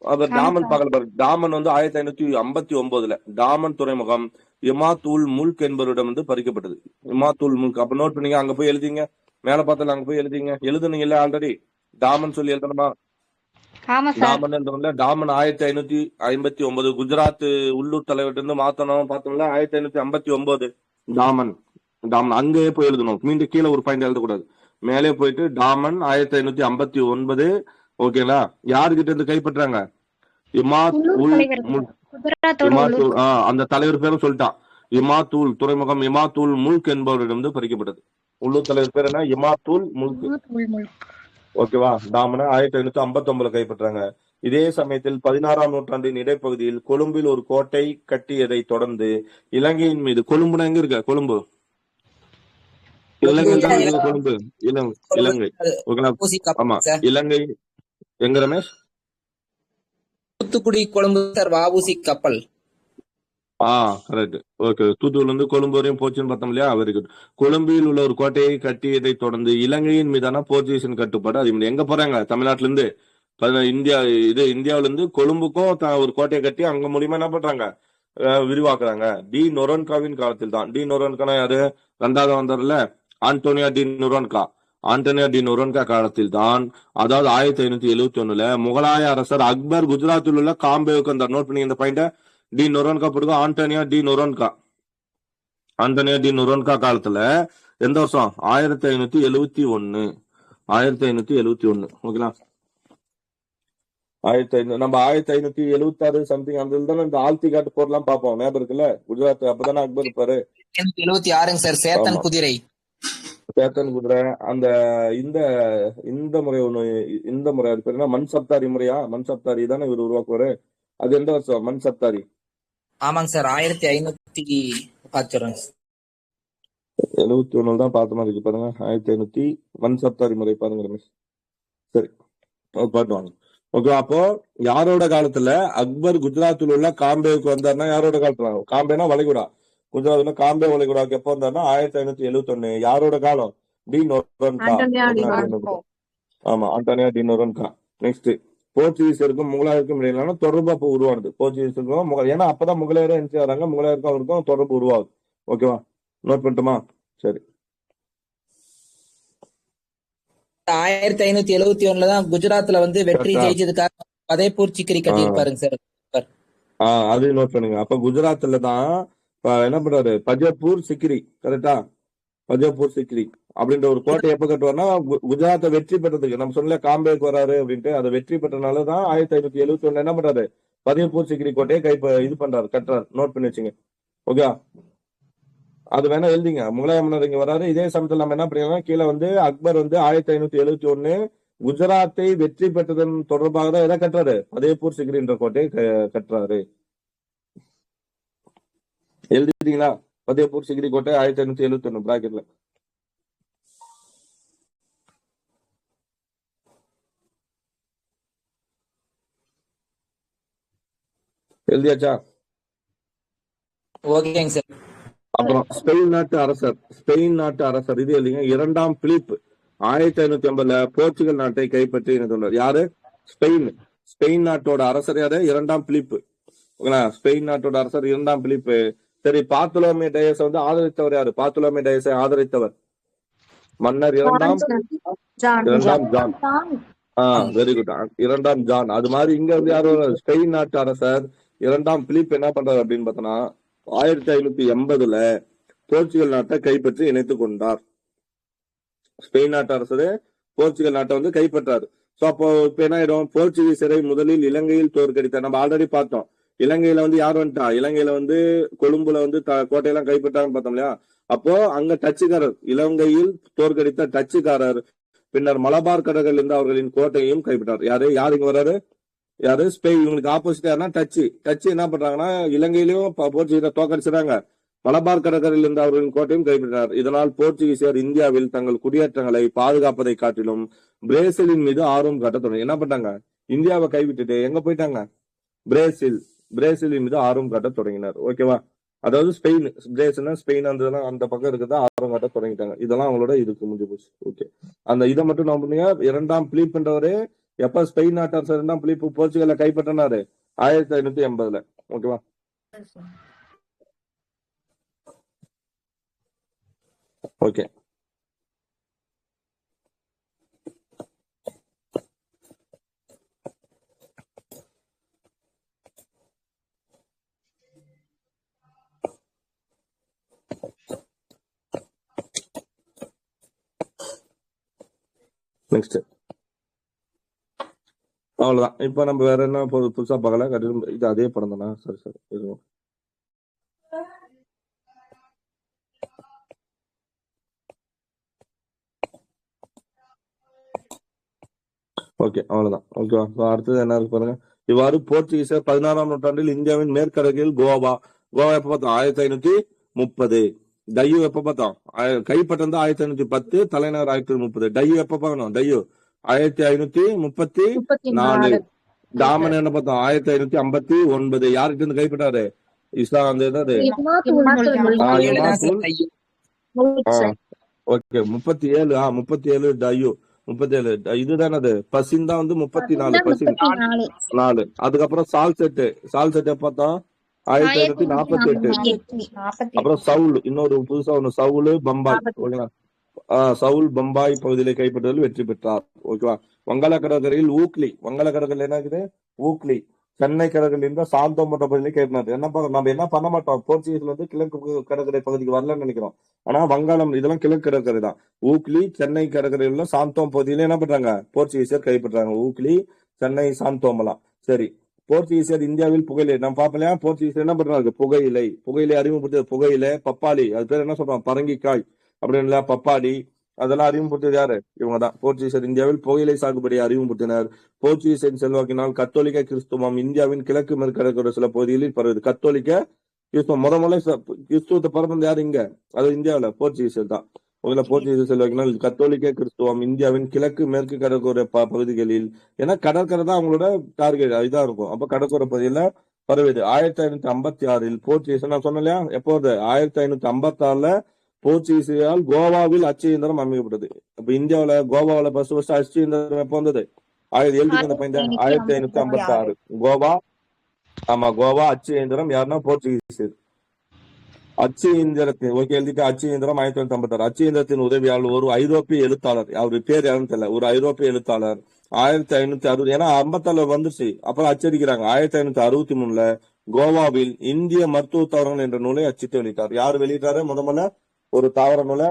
Speaker 1: அவர்
Speaker 4: ஆமா
Speaker 1: டாமன்
Speaker 4: சார்.
Speaker 1: பார்க்கல பாரு. டாமன் வந்து 1559 டாமன் துறைமுகம் இமாத்துல் முல்க் என்பவரிடம் வந்து பறிக்கப்பட்டது. இமாத்துல் முல்க் அப்ப நோட் பண்ணீங்க, அங்க போய் எழுதிங்க. மேல பார்த்தால அங்க போய் எழுதிங்க. எழுதுனீங்கல்ல ஆல்ரெடி. டாமன் சொல்லி எழுதணுமா?
Speaker 4: ஆமா சார்.
Speaker 1: டாமன் எழுதணும்ல. டாமன் 1559 குஜராத் உள்ளூர் தலைவர்கிட்ட இருந்து மாத்தணும் பார்த்தோம்ல. 1559 டாமன். டாமன் அங்கேயே போய் எழுதணும். மீண்டும் கீழே ஒரு பாயிண்ட் எழுதக்கூடாது. மேலே போயிட்டு டாமன் 1559. ஓகேங்களா? யாருகிட்ட இருந்து கைப்பற்றாங்க? இமாத்
Speaker 4: உள்ளூர்
Speaker 1: உல்
Speaker 4: தலைவர்
Speaker 1: முல்க்.
Speaker 4: குஜராத்தோட
Speaker 1: இமாத்துல்
Speaker 4: உள்ளூர்.
Speaker 1: அந்த தலைவர் பேரும் சொல்லிட்டான். இமாத்துல் துறைமுகம் இமாத்துல் முல்க் என்பவரிடம் பறிக்கப்பட்டது. உள்ளூர் தலைவர் பேர் என்ன? இமாத்துல் முல்க். ஓகேவா? டாமனை 1559 கைப்பற்றாங்க. இதே சமயத்தில் 16ஆம் நூற்றாண்டின் இடைப்பகுதியில் கொழும்பில் ஒரு கோட்டை கட்டியதை தொடர்ந்து இலங்கையின் மீது, கொழும்புனா எங்க இருக்க? கொழும்பு இலங்கை தானே இருக்குது. கொழும்பு இலங்கை. ஓகேங்களா?
Speaker 2: ஊசி
Speaker 1: ஆமா,
Speaker 2: கப்பல் சார்.
Speaker 1: இலங்கை. எங்க ரமேஷ்?
Speaker 2: தூத்துக்குடி கொழும்பு சார், வஉசி கப்பல்.
Speaker 1: கரெக்ட். ஓகே, தூத்துக்குடில இருந்து கொழும்பு வரையும் போச்சுன்னு பார்த்தோம் இல்லையா? Very good. கொழும்பில் உள்ள ஒரு கோட்டையை கட்டியதை தொடர்ந்து இலங்கையின் மீதான போர்ச்சுகீசின் கட்டுப்பாடு. அது எங்க போறாங்க? தமிழ்நாட்டுல இருந்து இந்தியாவில இருந்து கொழும்புக்கும் ஒரு கோட்டையை கட்டி அங்க மூலியமா என்ன பண்றாங்க? விரிவாக்குறாங்க. டி நொரோன்காவின் காலத்தில் தான். டி நொரோன்கா யாரு? ரெண்டாவது வந்தார்ல, Antonia de Noronha. Antonio de நொரோன்கா காலத்தில் தான், அதாவது 1571 முகலாய அரசர் அக்பர் குஜராத்தில் உள்ள காம்பேவுக்கு வந்தார். நோட் பண்ணி இந்த பாயிண்ட. டி நொரோன்கா போடுங்க. Antonio de Noronha. Antonio de Noronha காலத்துல எந்த வருஷம்? 1571. 1571. ஓகேங்களா? 1500 நம்ம 1576 சம்திங் அந்த இதுல இந்த ஆல்த்தி காட்டு போர்லாம் பார்ப்போம். ஞாபகம் இருக்குல்ல? குஜராத் அப்பதானே அக்பர் இருப்பாரு.
Speaker 2: 76 சார். சேத்தன்
Speaker 1: ஆமா,
Speaker 2: குதிரை.
Speaker 1: சேத்தன் குதிரை. அந்த இந்த இந்த முறை ஒண்ணு, இந்த முறை அது பேர் என்ன? மண் சப்தாரி முறையா? மண் சப்தாரி தானே இவர் உருவாக்குவாரு. அது எந்த வருஷம் மண் சப்தாரி?
Speaker 2: ஆமாங்க சார், 1500
Speaker 1: 71 தான் பார்த்த மாதிரி இருக்கு பாருங்க. 1500 மண் சப்தாரி முறை பாருங்க ரமேஷ். சரி, பாட்டுவாங்க. ஓகே, அப்போ யாரோட காலத்துல அக்பர் குஜராத்தில் உள்ள காம்பேவுக்கு வந்தாருன்னா யாரோட காலத்துல? காம்பேனா வளைகுடா. குஜராத்ல காம்பே வளைகுடாக்கு எப்போ வந்தாருன்னா 1571. யாரோட காலம்? டி நொரோன்கா. ஆமா, ஆண்டோனியா டி நொரோன்கா. நெக்ஸ்ட், போர்ச்சுகீசருக்கும் முகலாயருக்கும் இடையிலான தொடர்பு அப்போ உருவானது. போர்ச்சுகீசருக்கும் ஏன்னா அப்பதான் முகலாயரும் என்ன செய்யறாங்க? முகலாயருக்கும் அவருக்கும் தொடர்பு உருவாகுது. ஓகேவா? நோட் பண்ணிட்டுமா? சரி.
Speaker 2: 1571 தான் குஜராத்ல வந்து வெற்றி
Speaker 1: கரெக்டா?
Speaker 2: ஜெயிச்சதுக்காக பதேபூர் சிக்கரி கட்டி இருப்பாருங்க சார்.
Speaker 1: அது நோட் பண்ணுங்க. அப்ப குஜராத்ல தான் என்ன பண்றாரு? பஜப்பூர் சிக்ரி. கரெக்டா? பஜப்பூர் சிக்ரி அப்படின்ற ஒரு கோட்டை எப்ப கட்டுவார்னா, குஜராத்தை வெற்றி பெற்றதுக்கு. நம்ம சொன்ன காம்பேக்கு வராரு அப்படின்ட்டு, அதை வெற்றி பெற்றனாலதான் 1571 என்ன பண்றாரு? பஜப்பூர் சிக்ரி கோட்டையை இது பண்றாரு, கட்டுறாரு. நோட் பண்ணி வச்சுங்க. ஓகே, அது வேணா எழுதிங்க. முகலாய மன்னர் இங்க வராரு. இதே சமயத்தில் நம்ம என்ன பண்ணிக்கலாம்? கீழே வந்து அக்பர் வந்து 1571 குஜராத்தை வெற்றி பெற்றதன் தொடர்பாக தான் எதை கட்டுறாரு? பதேபூர் சிக்ரி என்ற கோட்டையை கட்டுறாரு. எழுதிட்டீங்களா? பதேபூர் சிக்ரி கோட்டை 1571 பிராக்கெட்ல. எழுதியாச்சா?
Speaker 2: ஓகேங்க சார்.
Speaker 1: அப்புறம் ஸ்பெயின் நாட்டு அரசர் இது எழுதிங்க. 2ஆம் பிலிப் 1550 போர்ச்சுகல் நாட்டை கைப்பற்றி சொன்னார். யாரு? ஸ்பெயின் நாட்டோட அரசர் யாரு? 2ஆம் பிலிப். ஸ்பெயின் நாட்டோட அரசர் 2ஆம் பிலிப். சரி, பாத்துலோமே டயஸ் வந்து ஆதரித்தவர் யாரு? பாத்துலோமே டயஸை ஆதரித்தவர் மன்னர் 2ஆம் ஜான். Very good. 2ஆம் ஜான். அது மாதிரி இங்க வந்து யாரும் ஸ்பெயின் நாட்டு அரசர் 2ஆம் பிலிப் என்ன பண்றாரு அப்படின்னு பார்த்தோம்னா, 1580 போர்ச்சுகல் நாட்டை கைப்பற்றி இணைத்துக் கொண்டார். ஸ்பெயின் நாட்டு அரசரு போர்ச்சுகல் நாட்டை வந்து கைப்பற்றாரு. சோ அப்போ இப்ப என்ன ஆயிடும்? போர்ச்சுகீசரை முதலில் இலங்கையில் தோற்கடித்தார். நம்ம ஆல்ரெடி பார்த்தோம். இலங்கையில வந்து யார் வந்துட்டா? இலங்கையில வந்து கொழும்புல வந்து கோட்டையெல்லாம் கைப்பற்றாங்கன்னு பார்த்தோம் இல்லையா? அப்போ அங்க டச்சுக்காரர், இலங்கையில் தோற்கடித்த டச்சுக்காரர் பின்னர் மலபார் கடலில் இருந்து அவர்களின் கோட்டையும் கைப்பற்றார். யாரு இங்க வர்றாரு? யாரு? ஸ்பெயின். இவங்களுக்கு ஆப்போசிட் யாருன்னா டச்சு என்ன பண்றாங்கன்னா, இலங்கையிலும் போர்ச்சுகீசரை தோற்கடிச்சுறாங்க, மலபார் கடற்கரையில் இருந்த அவர்களின் கோட்டையும் கைப்பற்றினார். இதனால் போர்ச்சுகீசியர் இந்தியாவில் தங்கள் குடியேற்றங்களை பாதுகாப்பதை காட்டிலும் பிரேசிலின் மீது ஆர்வம் காட்ட தொடங்கி. என்ன பண்ணாங்க? இந்தியாவை கைவிட்டுட்டு எங்க போயிட்டாங்க? பிரேசிலின் மீது ஆர்வம் காட்ட தொடங்கினார். ஓகேவா? அதாவது ஸ்பெயின் அந்த பக்கம் இருக்கிறதா ஆர்வம் காட்ட தொடங்கிட்டாங்க. இதெல்லாம் அவங்களோட இதுக்கு முடிஞ்சு போச்சு. ஓகே, அந்த இதை மட்டும் நான் பண்ணுங்க. 2ஆம் பிலிப் என்றவரே எப்ப ஸ்பெயின் நாட்டரசர் தான் பிலிப்பு போர்ச்சுகல்ல கைப்பற்றினாரு? 1580. ஓகேவா? ஓகே. நெக்ஸ்ட். அவ்வளவுதான். இப்ப நம்ம வேற என்ன புதுசா பார்க்கல. இது அதே படம் தானா? சரி சரி. ஓகே, அவ்வளவுதான். ஓகேவா? அடுத்தது என்ன இருக்கு பாருங்க. இவ்வாறு போர்ச்சுகீசர் 16ஆம் நூற்றாண்டில் இந்தியாவின் மேற்கடலில் கோவா எப்ப பார்த்தோம்? 1530. டையூ எப்ப பார்த்தோம்? கைப்பற்றது 1510, தலைநகர் 1530. டையூ எப்ப பார்க்கணும்? டையூ 1534. டாமன் என்ன பார்த்தோம்? 1559. யார்கிட்ட இருந்து கைப்பற்றாரு? இஸ்லாம் அந்த என்னது? ஓகே. 37. 37 டையூ. 37. இதுதானது பசின் தான் 34. பசின் 4. அதுக்கப்புறம் சால்செட் பார்த்தோம் 1548. அப்புறம் சவுல், இன்னொரு புதுசா ஒண்ணு, சவுல் பம்பாய். ஓகேவா? சவுல் பம்பாய் பகுதியில கைப்பற்றுவதில் வெற்றி பெற்றார். ஓகேவா? வங்காள கடற்கரையில் வங்காள கடற்கரையில் என்ன இருக்குது? ஊக்லி. சென்னை கடற்கரையில் இருந்த சாந்தோம் போன்ற பகுதியில கைப்பற்றினார். நம்ம என்ன பண்ண மாட்டோம், போர்ச்சுகீஸ்ல கிழக்கு கடற்கரை பகுதிக்கு வரலன்னு நினைக்கிறோம். ஆனா வங்காளம் இதெல்லாம் கிழக்கு கடற்கரை தான். ஊக்லி, சென்னை கடற்கரையில் உள்ள சாந்தோம் பகுதியில என்ன பண்றாங்க? போர்ச்சுகீசியர் கைப்பற்றாங்க. ஊக்லி, சென்னை, சாந்தோமெல்லாம். சரி. போர்ச்சுகீசியர் இந்தியாவில் புகையிலை நம்ம பாப்பலையா? போர்ச்சுகீசியர் என்ன பண்றாங்க? புகையிலை அறிமுகப்படுத்த. புகையிலை, பப்பாளி, அது பேர் என்ன சொல்றாங்க? பரங்கிக்காய் அப்படின்னு, பப்பாளி, அதெல்லாம் அறிமுகப்படுத்தியது யாரு? இவங்கதான். போர்ச்சுகீசர் இந்தியாவில் புகையிலை சாகுபடியை அறிமுகப்படுத்தினர். போர்ச்சுகீசின் செல்வாக்கினால் கத்தோலிக்க கிறிஸ்துவம் இந்தியாவின் கிழக்கு மேற்கடற்கரை சில பகுதிகளில் பரவுது. கத்தோலிக்க கிறிஸ்துவம் முதல்ல கிறிஸ்துவத்தை பரப்புறது யாரு இங்க? அது இந்தியாவில போர்ச்சுகீசர் தான். போர்ச்சுகீசர் செல்வாக்கினால் கத்தோலிக்க கிறிஸ்துவம் இந்தியாவின் கிழக்கு மேற்கு கடற்கரை பகுதிகளில், ஏன்னா கடற்கரை தான் அவங்களோட டார்கெட் இதா இருக்கும். அப்ப கடற்கரை பகுதியில பரவுது. 1556 போர்ச்சுகீஸ் நான் சொன்னேன் இல்லையா? எப்போ 1556 போர்ச்சுகீசியால் கோவாவில் அச்சு இயந்திரம் அமைக்கப்பட்டது. இப்ப இந்தியாவில கோவாவில ஃபர்ஸ்ட் அச்சு இயந்திரம் எப்போ வந்தது? 1556. கோவா. ஆமா, கோவா அச்சு இயந்திரம் யாருன்னா போர்ச்சுகீஸ். அச்சு இயந்திரத்தின் எழுதிட்டு அச்சு இயந்திரம் 1956. அச்சு இயந்திரத்தின் உதவியால் ஒரு ஐரோப்பிய எழுத்தாளர், அவரு பேர் யாருன்னு தெரியல, ஒரு ஐரோப்பிய எழுத்தாளர் 1560, ஏன்னா 56 வந்துருச்சு, அப்புறம் அச்சடிக்கிறாங்க. 1563 கோவாவில் இந்திய மருத்துவ தாவரங்கள் என்ற நூலை அச்சிட்டு வெளியிட்டார். யார் வெளியிட்டாரு? முதல்ல ஒரு தாவர நூலை,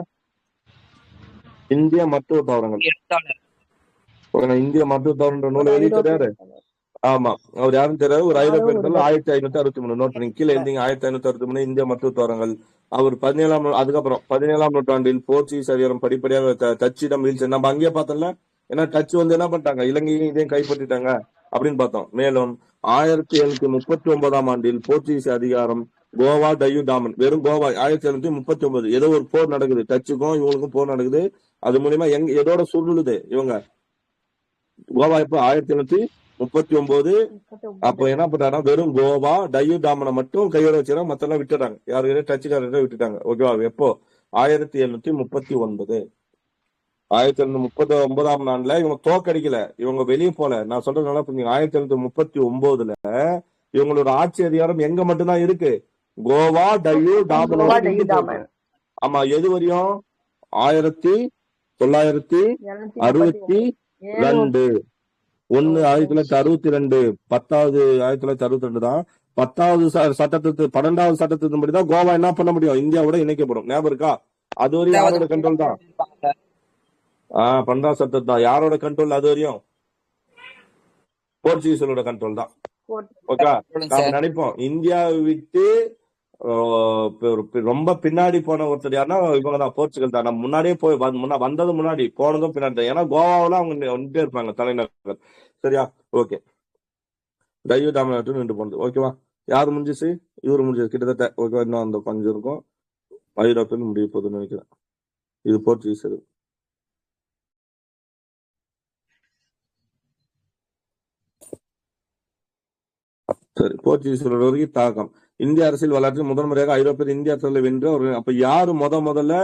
Speaker 1: இந்திய மருத்துவ தாவரங்கள். இந்திய மருத்துவ தாவரன்ற நூலை வெளியிட்டாரு. ஆமா, அவர் யாருன்னு தெரியாது. ஒரு ஐரோப்பிய 1563. நோட் பண்ணி கீழே எழுதிங்க. 1563 இந்திய மருத்துவ தாவரங்கள். அவர் 17ஆம் நூற்றாண்டில் போர்ச்சுகீஸ் அதிகாரம் படிப்படியாக டச்சிடம் வீழ்ச்சி. நம்ம அங்கேயே பார்த்தோம்ல, ஏன்னா டச் என்ன பண்ணிட்டாங்க? இலங்கையும் இதையும் கைப்பற்றிட்டாங்க அப்படின்னு பார்த்தோம். மேலும் 1739ஆம் ஆண்டில் போர்ச்சுகீஸ் அதிகாரம் கோவா, டையூ, டாமன். வெறும் கோவா 1739. ஏதோ ஒரு போர் நடக்குது, டச்சுக்கும் இவங்களுக்கும் போர் நடக்குது. அது மூலியமா எதோட சுருளுது இவங்க கோவா. இப்ப 1739 அப்ப என்ன பண்றாங்க? வெறும் கோவா, டையூ, டாமனை மட்டும் கையோட வச்சுறாங்க, மத்தெல்லாம் விட்டுறாங்க. யாரு? டச்சுக்காரர்கிட்ட விட்டுட்டாங்க. ஓகேவா? எப்போ? 1739. 1739ஆம் ஆண்டுல இவங்க தோக்கடிக்கல, இவங்க வெளியே போல. நான் சொல்றதுனால புரிஞ்சுங்க. 1739 இவங்களோட ஆட்சி அதிகாரம் எங்க மட்டும்தான் இருக்கு? கோவா, டையூ, டாமன். ஆமா, எது வரையும்? 1962. 1962. 10வது 1962 தான் 10வது சட்டத்திற்கு 12வது சட்டத்தின்படிதான் கோவா என்ன பண்ண முடியும்? இந்தியாவோட இணைக்கப்படும். ஞாபகம் இருக்கா? அது வரையும் யாரோட கண்ட்ரோல் தான்? 12வது சட்டம் தான் யாரோட கண்ட்ரோல்? அது வரையும் போர்ச்சுகீஸோட கண்ட்ரோல் தான். ஓகே, நாம நினைப்போம் இந்தியாவை விட்டு ரொம்ப பின்னாடி போன ஒருத்தர் யாருன்னா இவங்கதான், போர்ச்சுகல் தான். நம்ம முன்னாடியே போய் வந்தது முன்னாடி, போனதும் பின்னாடி தான். ஏன்னா கோவாவில அவங்க வந்துட்டே இருப்பாங்க தலைநகர். சரியா? ஓகே. டையூ, டாமன் நின்று போனது. ஓகேவா? யாரு முடிஞ்சிச்சு? இவரு முடிஞ்சது கிட்டத்தட்ட. ஓகே, இன்னும் அந்த கொஞ்சம் இருக்கும். ஐரோப்பியன் முடிய போகுதுன்னு நினைக்கிறேன். இது போர்ச்சுகீஸ். சரி, போர்ச்சுகீஸ் தாக்கம். இந்திய அரசியல் வரலாற்றில் முதல் முறையாக ஐரோப்பியர் இந்திய அரசியலை வென்று அப்ப யாரு முதல்ல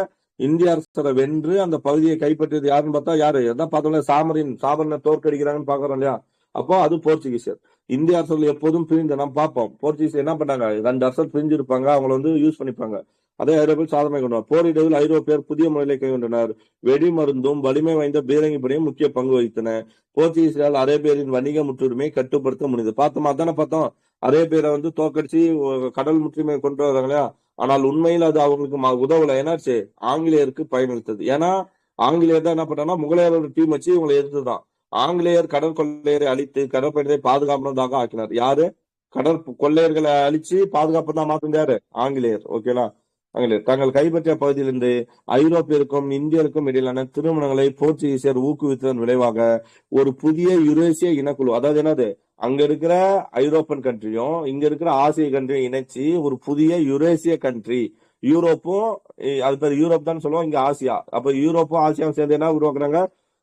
Speaker 1: இந்திய அரசரை வென்று அந்த பகுதியை கைப்பற்றியது யாருன்னு பார்த்தா யாரு? எதான் பார்த்தோம்ல, சாமரினை தோற்கடிக்கிறாங்கன்னு பாக்குறோம் இல்லையா? அப்போ அது போர்ச்சுகீசியர். இந்திய அரசர்கள் எப்போதும் பிரிந்து நம்ம பார்ப்போம். போர்ச்சுகீஸ் என்ன பண்ணாங்க? 2 அரசர் பிரிஞ்சு இருப்பாங்க, அவங்களை வந்து யூஸ் பண்ணிப்பாங்க. அதே ஐரோப்பியர் சாதனை கொண்டார். போரிடுவதில் ஐரோப்பியர் புதிய முறைகளை கைக்கொண்டனர். வெடிமருந்தும் வலிமை வாய்ந்த பீரங்கி படையும் முக்கிய பங்கு வகித்தன. போர்ச்சுகீசியரால் அரேபியரின் வணிக முற்றுரிமையை கட்டுப்படுத்த முடிந்தது. பார்த்தோமா? அதானே பார்த்தோம். அரேபியரை வந்து தோக்கடிச்சு கடல் முற்றுரிமை கொண்டு வர்றாங்க இல்லையா? ஆனால் உண்மையில் அது அவங்களுக்கு உதவல. என்னாச்சு? ஆங்கிலேயருக்கு பயனளித்தது. ஏன்னா ஆங்கிலேயர் தான் என்ன பண்ணாங்கன்னா முகலாயரோட டீம் வச்சு இவங்களை எதிர்த்துதான். ஆங்கிலேயர் கடற்கொள்ளையரை அழித்து கடற்பயணத்தை பாதுகாப்பானதாக ஆக்கினார். யாரு? கொள்ளையர்களை அழிச்சு பாதுகாப்பு தான் மாத்தினது யாரு? ஆங்கிலேயர். ஓகேங்களா? ஆங்கிலேயர் தங்கள் கைப்பற்றிய பகுதியிலிருந்து ஐரோப்பியருக்கும் இந்தியருக்கும் இடையிலான திருமணங்களை போர்ச்சுகீசியர் ஊக்குவித்ததன் விளைவாக ஒரு புதிய யுரேசிய இனக்குழு, அதாவது என்னது, அங்க இருக்கிற ஐரோப்பியன் கண்ட்ரியும் இங்க இருக்கிற ஆசிய கண்ட்ரியும் இணைச்சு ஒரு புதிய யுரேசிய கண்ட்ரி, யூரோப்பும் அது பேர் யூரோப் தான் சொல்லுவோம், இங்க ஆசியா. அப்ப யூரோப்பும் ஆசியாவும் சேர்ந்து என்ன உருவாக்குறாங்க?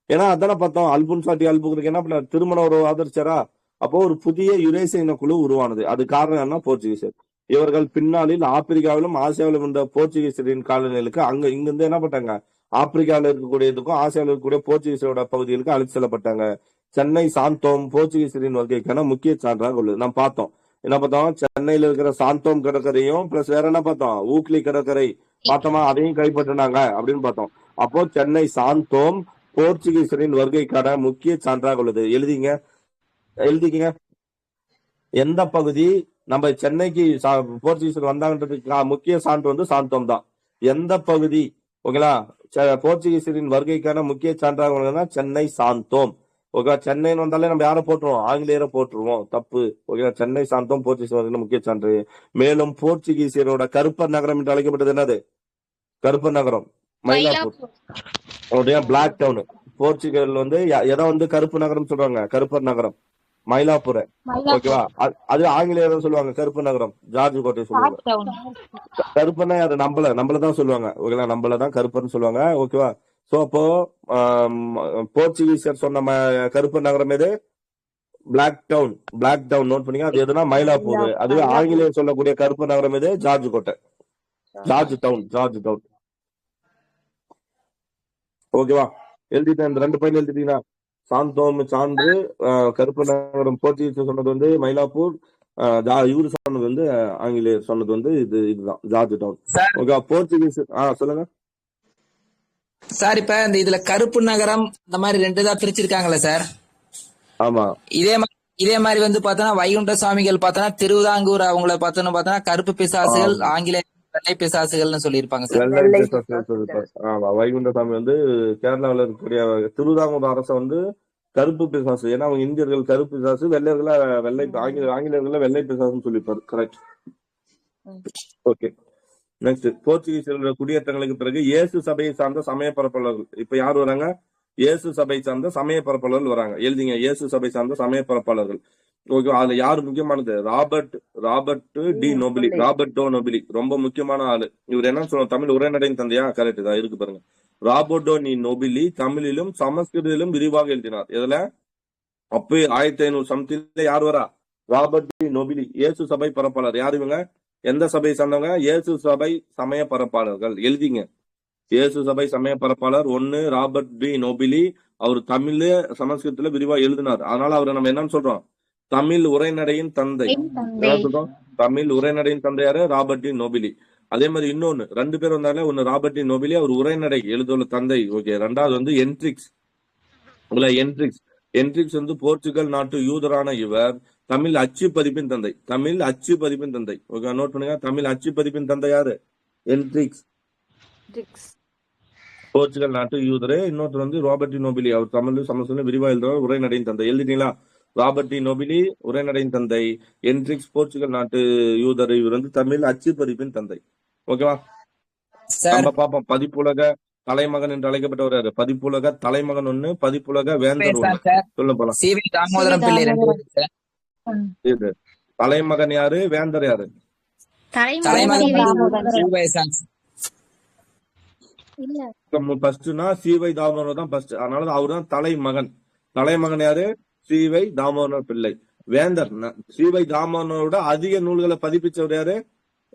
Speaker 1: ஏன்னா அதானே பார்த்தோம், அல்புன்சாட்டி அல்புக்கு என்ன பண்ண திருமணம் ஒரு ஆதரிச்சாரா? அப்போ ஒரு புதிய யுரேசிய இனக்குழு உருவானது. அது காரணம் என்ன? போர்ச்சுகீசியர். இவர்கள் பின்னாளில் ஆப்பிரிக்காவிலும் ஆசியாவிலும் இருந்த போர்ச்சுகீசியரின் காலநிலைக்கு இங்கிருந்து என்ன பண்ணாங்க? ஆப்பிரிக்காவில் இருக்கக்கூடியதுக்கும் ஆசியாவில் இருக்கக்கூடிய போர்ச்சுகீசியரோட பகுதிகளுக்கு அழைத்து செல்லப்பட்டாங்க. சென்னை சாந்தோம் போர்ச்சுகீசியரின் வருகைக்கான முக்கிய சான்றாக உள்ளது. நாம் பார்த்தோம். என்ன பார்த்தோம்? சென்னையில இருக்கிற சாந்தோம் கடற்கரையும் பிளஸ் வேற என்ன பார்த்தோம்? ஊக்லி கடற்கரை பார்த்தோமா? அதையும் கைப்பற்றினாங்க அப்படின்னு பார்த்தோம். அப்போ சென்னை சாந்தோம் போர்ச்சுகீசியரின் வருகைக்கான முக்கிய சான்றாக உள்ளது. எழுதிக்கங்க. எந்த பகுதி நம்ம சென்னைக்கு போர்ச்சுகீசியர் வந்தாங்கன்றதுக்கு முக்கிய சான்று வந்து சாந்தோம் தான். எந்த பகுதி? ஓகேங்களா? போர்ச்சுகீசியரின் வருகைக்கான முக்கிய சான்றாக உள்ளதுன்னா சென்னை சாந்தோம். ஓகே, சென்னைன்னு வந்தாலே நம்ம யாரை போட்டுருவோம்? ஆங்கிலேயரை போட்டுருவோம். தப்பு. ஓகே, சென்னை சாந்தோம் போர்ச்சுகீசியர் முக்கிய சான்று. மேலும் போர்ச்சுகீசியரோட கருப்பர் நகரம் என்று அழைக்கப்பட்டது என்னது? கருப்பர் நகரம் மயிலாப்பூர். Black down. போர்ச்சுகல் வந்து எதை வந்து கருப்பு நகரம் சொல்றாங்க? கருப்பர் நகரம் மயிலாப்பூர். ஓகேவா? அது ஆங்கிலேயர் சொல்லுவாங்க கருப்பு நகரம். ஜார்ஜ் கோட்டை சொல்லுவாங்க. கருப்பன்னா யாரு? நம்மளதான் சொல்லுவாங்க. ஓகேவா? நம்மளதான் கருப்பர்னு சொல்லுவாங்க. ஓகேவா? சோ அப்போ போர்ச்சுகீசியர் சொன்ன கருப்பு நகரம் எது? பிளாக் டவுன் நோட் பண்ணீங்க. அது எதுனா மயிலாப்பூர். அதுவே ஆங்கிலேயர் சொல்லக்கூடிய கருப்பு நகரம் எது? ஜார்ஜ் கோட்டை. George town. ஓகேவா? எழுதிட்டேன். இந்த 2 பாயிண்ட் எழுதிட்டீங்கன்னா சாந்தோம் சான்று, கருப்பு நகரம் போர்ச்சுகீஸ் சொன்னது வந்து மயிலாப்பூர், இவரு சொன்னது வந்து ஆங்கிலேயர் சொன்னது வந்து இதுதான் ஜார்ஜ் டவுன். Okay, Portuguese. சொல்லுங்க
Speaker 2: சார். இப்ப இந்த இதுல கருப்பு நகரம் இந்த மாதிரி 2 தான் பிரிச்சிருக்காங்கல்ல சார்?
Speaker 1: ஆமா.
Speaker 2: இதே மாதிரி வந்து பாத்தோம்னா வைகுண்ட சுவாமிகள் பாத்தோம்னா திருவிதாங்கூர் அவங்கள பார்த்தோன்னா கருப்பு பிசாசுகள், ஆங்கிலேய வெள்ளை பிசாசுகள்னு சொல்லியிருப்பாங்க சார்.
Speaker 1: வெள்ளை பிசாசுகள் சொல்லியிருப்பாங்க. ஆமா, வைகுண்ட சாமி வந்து கேரளாவில் இருக்கக்கூடிய திருவிதாங்கூர் அரச வந்து கருப்பு பிசாசு. ஏன்னா அவங்க இந்தியர்கள் கருப்பு பிசாசு, வெள்ளையர்கள ஆங்கிலேயர்கள வெள்ளை பிசாசுன்னு சொல்லியிருப்பாரு. கரெக்ட். Okay, next. போர்ச்சுகீசியர்களோட குடியேற்றங்களுக்கு பிறகு இயேசு சபையை சார்ந்த சமய பரப்பாளர்கள் இப்ப யார் வராங்க? இயேசு சபை சார்ந்த சமய பரப்பாளர்கள் வராங்க. எழுதிங்க, இயேசு சபை சார்ந்த சமய பரப்பாளர்கள். ஓகே, அதுல யாரு முக்கியமானது? Robert de Nobili. Robert de Nobili ரொம்ப முக்கியமான ஆளு. இவர் என்ன சொல்லுவாங்க? தமிழ் உரைநடையின் தந்தையா? கரெக்ட் தான், இருக்கு பாருங்க. ராபர்டோ நீ நோபிலி தமிழிலும் சமஸ்கிருதிலும் விரிவாக எழுதினார். இதுல அப்போ 1500 சம்திங்ல யார் வரா? Robert de Nobili. இயேசு சபை பரப்பாளர். யார் இவங்க? எந்த சபை சார்ந்தவங்க? இயேசு சபை சமய பரப்பாளர்கள். எழுதிங்க, இயேசு சபை சமய பரப்பாளர் 1 ராபர்ட் டி நோபிலி. அவர் தமிழ் சமஸ்கிருதத்துல விரிவா எழுதினார். அதனால அவரை நம்ம என்னன்னு சொல்றோம்? தமிழ் உரைநடையின் தந்தை. என்ன சொல்றோம்? தமிழ் உரைநடையின் தந்தையாரு ராபர்ட் டி நோபிலி. அதே மாதிரி இன்னொன்னு 2 பேர் வந்தாலே, ஒன்னு ராபர்ட் டி நோபிலி, அவர் உரைநடை எழுதுள்ள தந்தை. ஓகே, 2வது வந்து என்ட்ரிக்ஸ் வந்து போர்ச்சுகல் நாட்டு யூதரான இவர் தமிழ் அச்சு பதிப்பின் தந்தை. ஓகே, நோட் பண்ணுங்க. தமிழ் அச்சு பதிப்பின் தந்தை யாரு? என்ட்ரிக்ஸ். போர்ச்சுகல் நாட்டு யூதரு. இன்னொருத்தர் வந்து ராபர்ட் டி நோபிலி. அவர் தமிழ் சமஸ்கிருதம் விரிவா எழுதுறவர், உரைநடையின் தந்தை. எழுதிட்டீங்களா? ராபர்ட் டி நோபிலி உரைநடையின் தந்தை, என்ட்ரிக்ஸ் போர்ச்சுகல் நாட்டு யூதர், இவர் வந்து தமிழ் அச்சு பதிப்பின் தந்தை. ஓகேவா? நம்ம பாப்போம். பதிப்புலக தலைமகன் என்று அழைக்கப்பட்டவர் யாரு? பதிப்புலக தலைமகன் 1, பதிப்புலக வேந்தர் 1. சொல்ல போலாம். இது தலைமகன் யாரு? வேந்தர் யாரு? ஃபர்ஸ்ட்னா சீவை தாமோதரன் தான் ஃபர்ஸ்ட். அதனால அவரு தான் தலைமகன் யாரு? சீவை தாமோதரன் பிள்ளை. வேந்தர் சீவை தாமோதரனோட அதிக நூல்களை பதிப்பிச்சவர்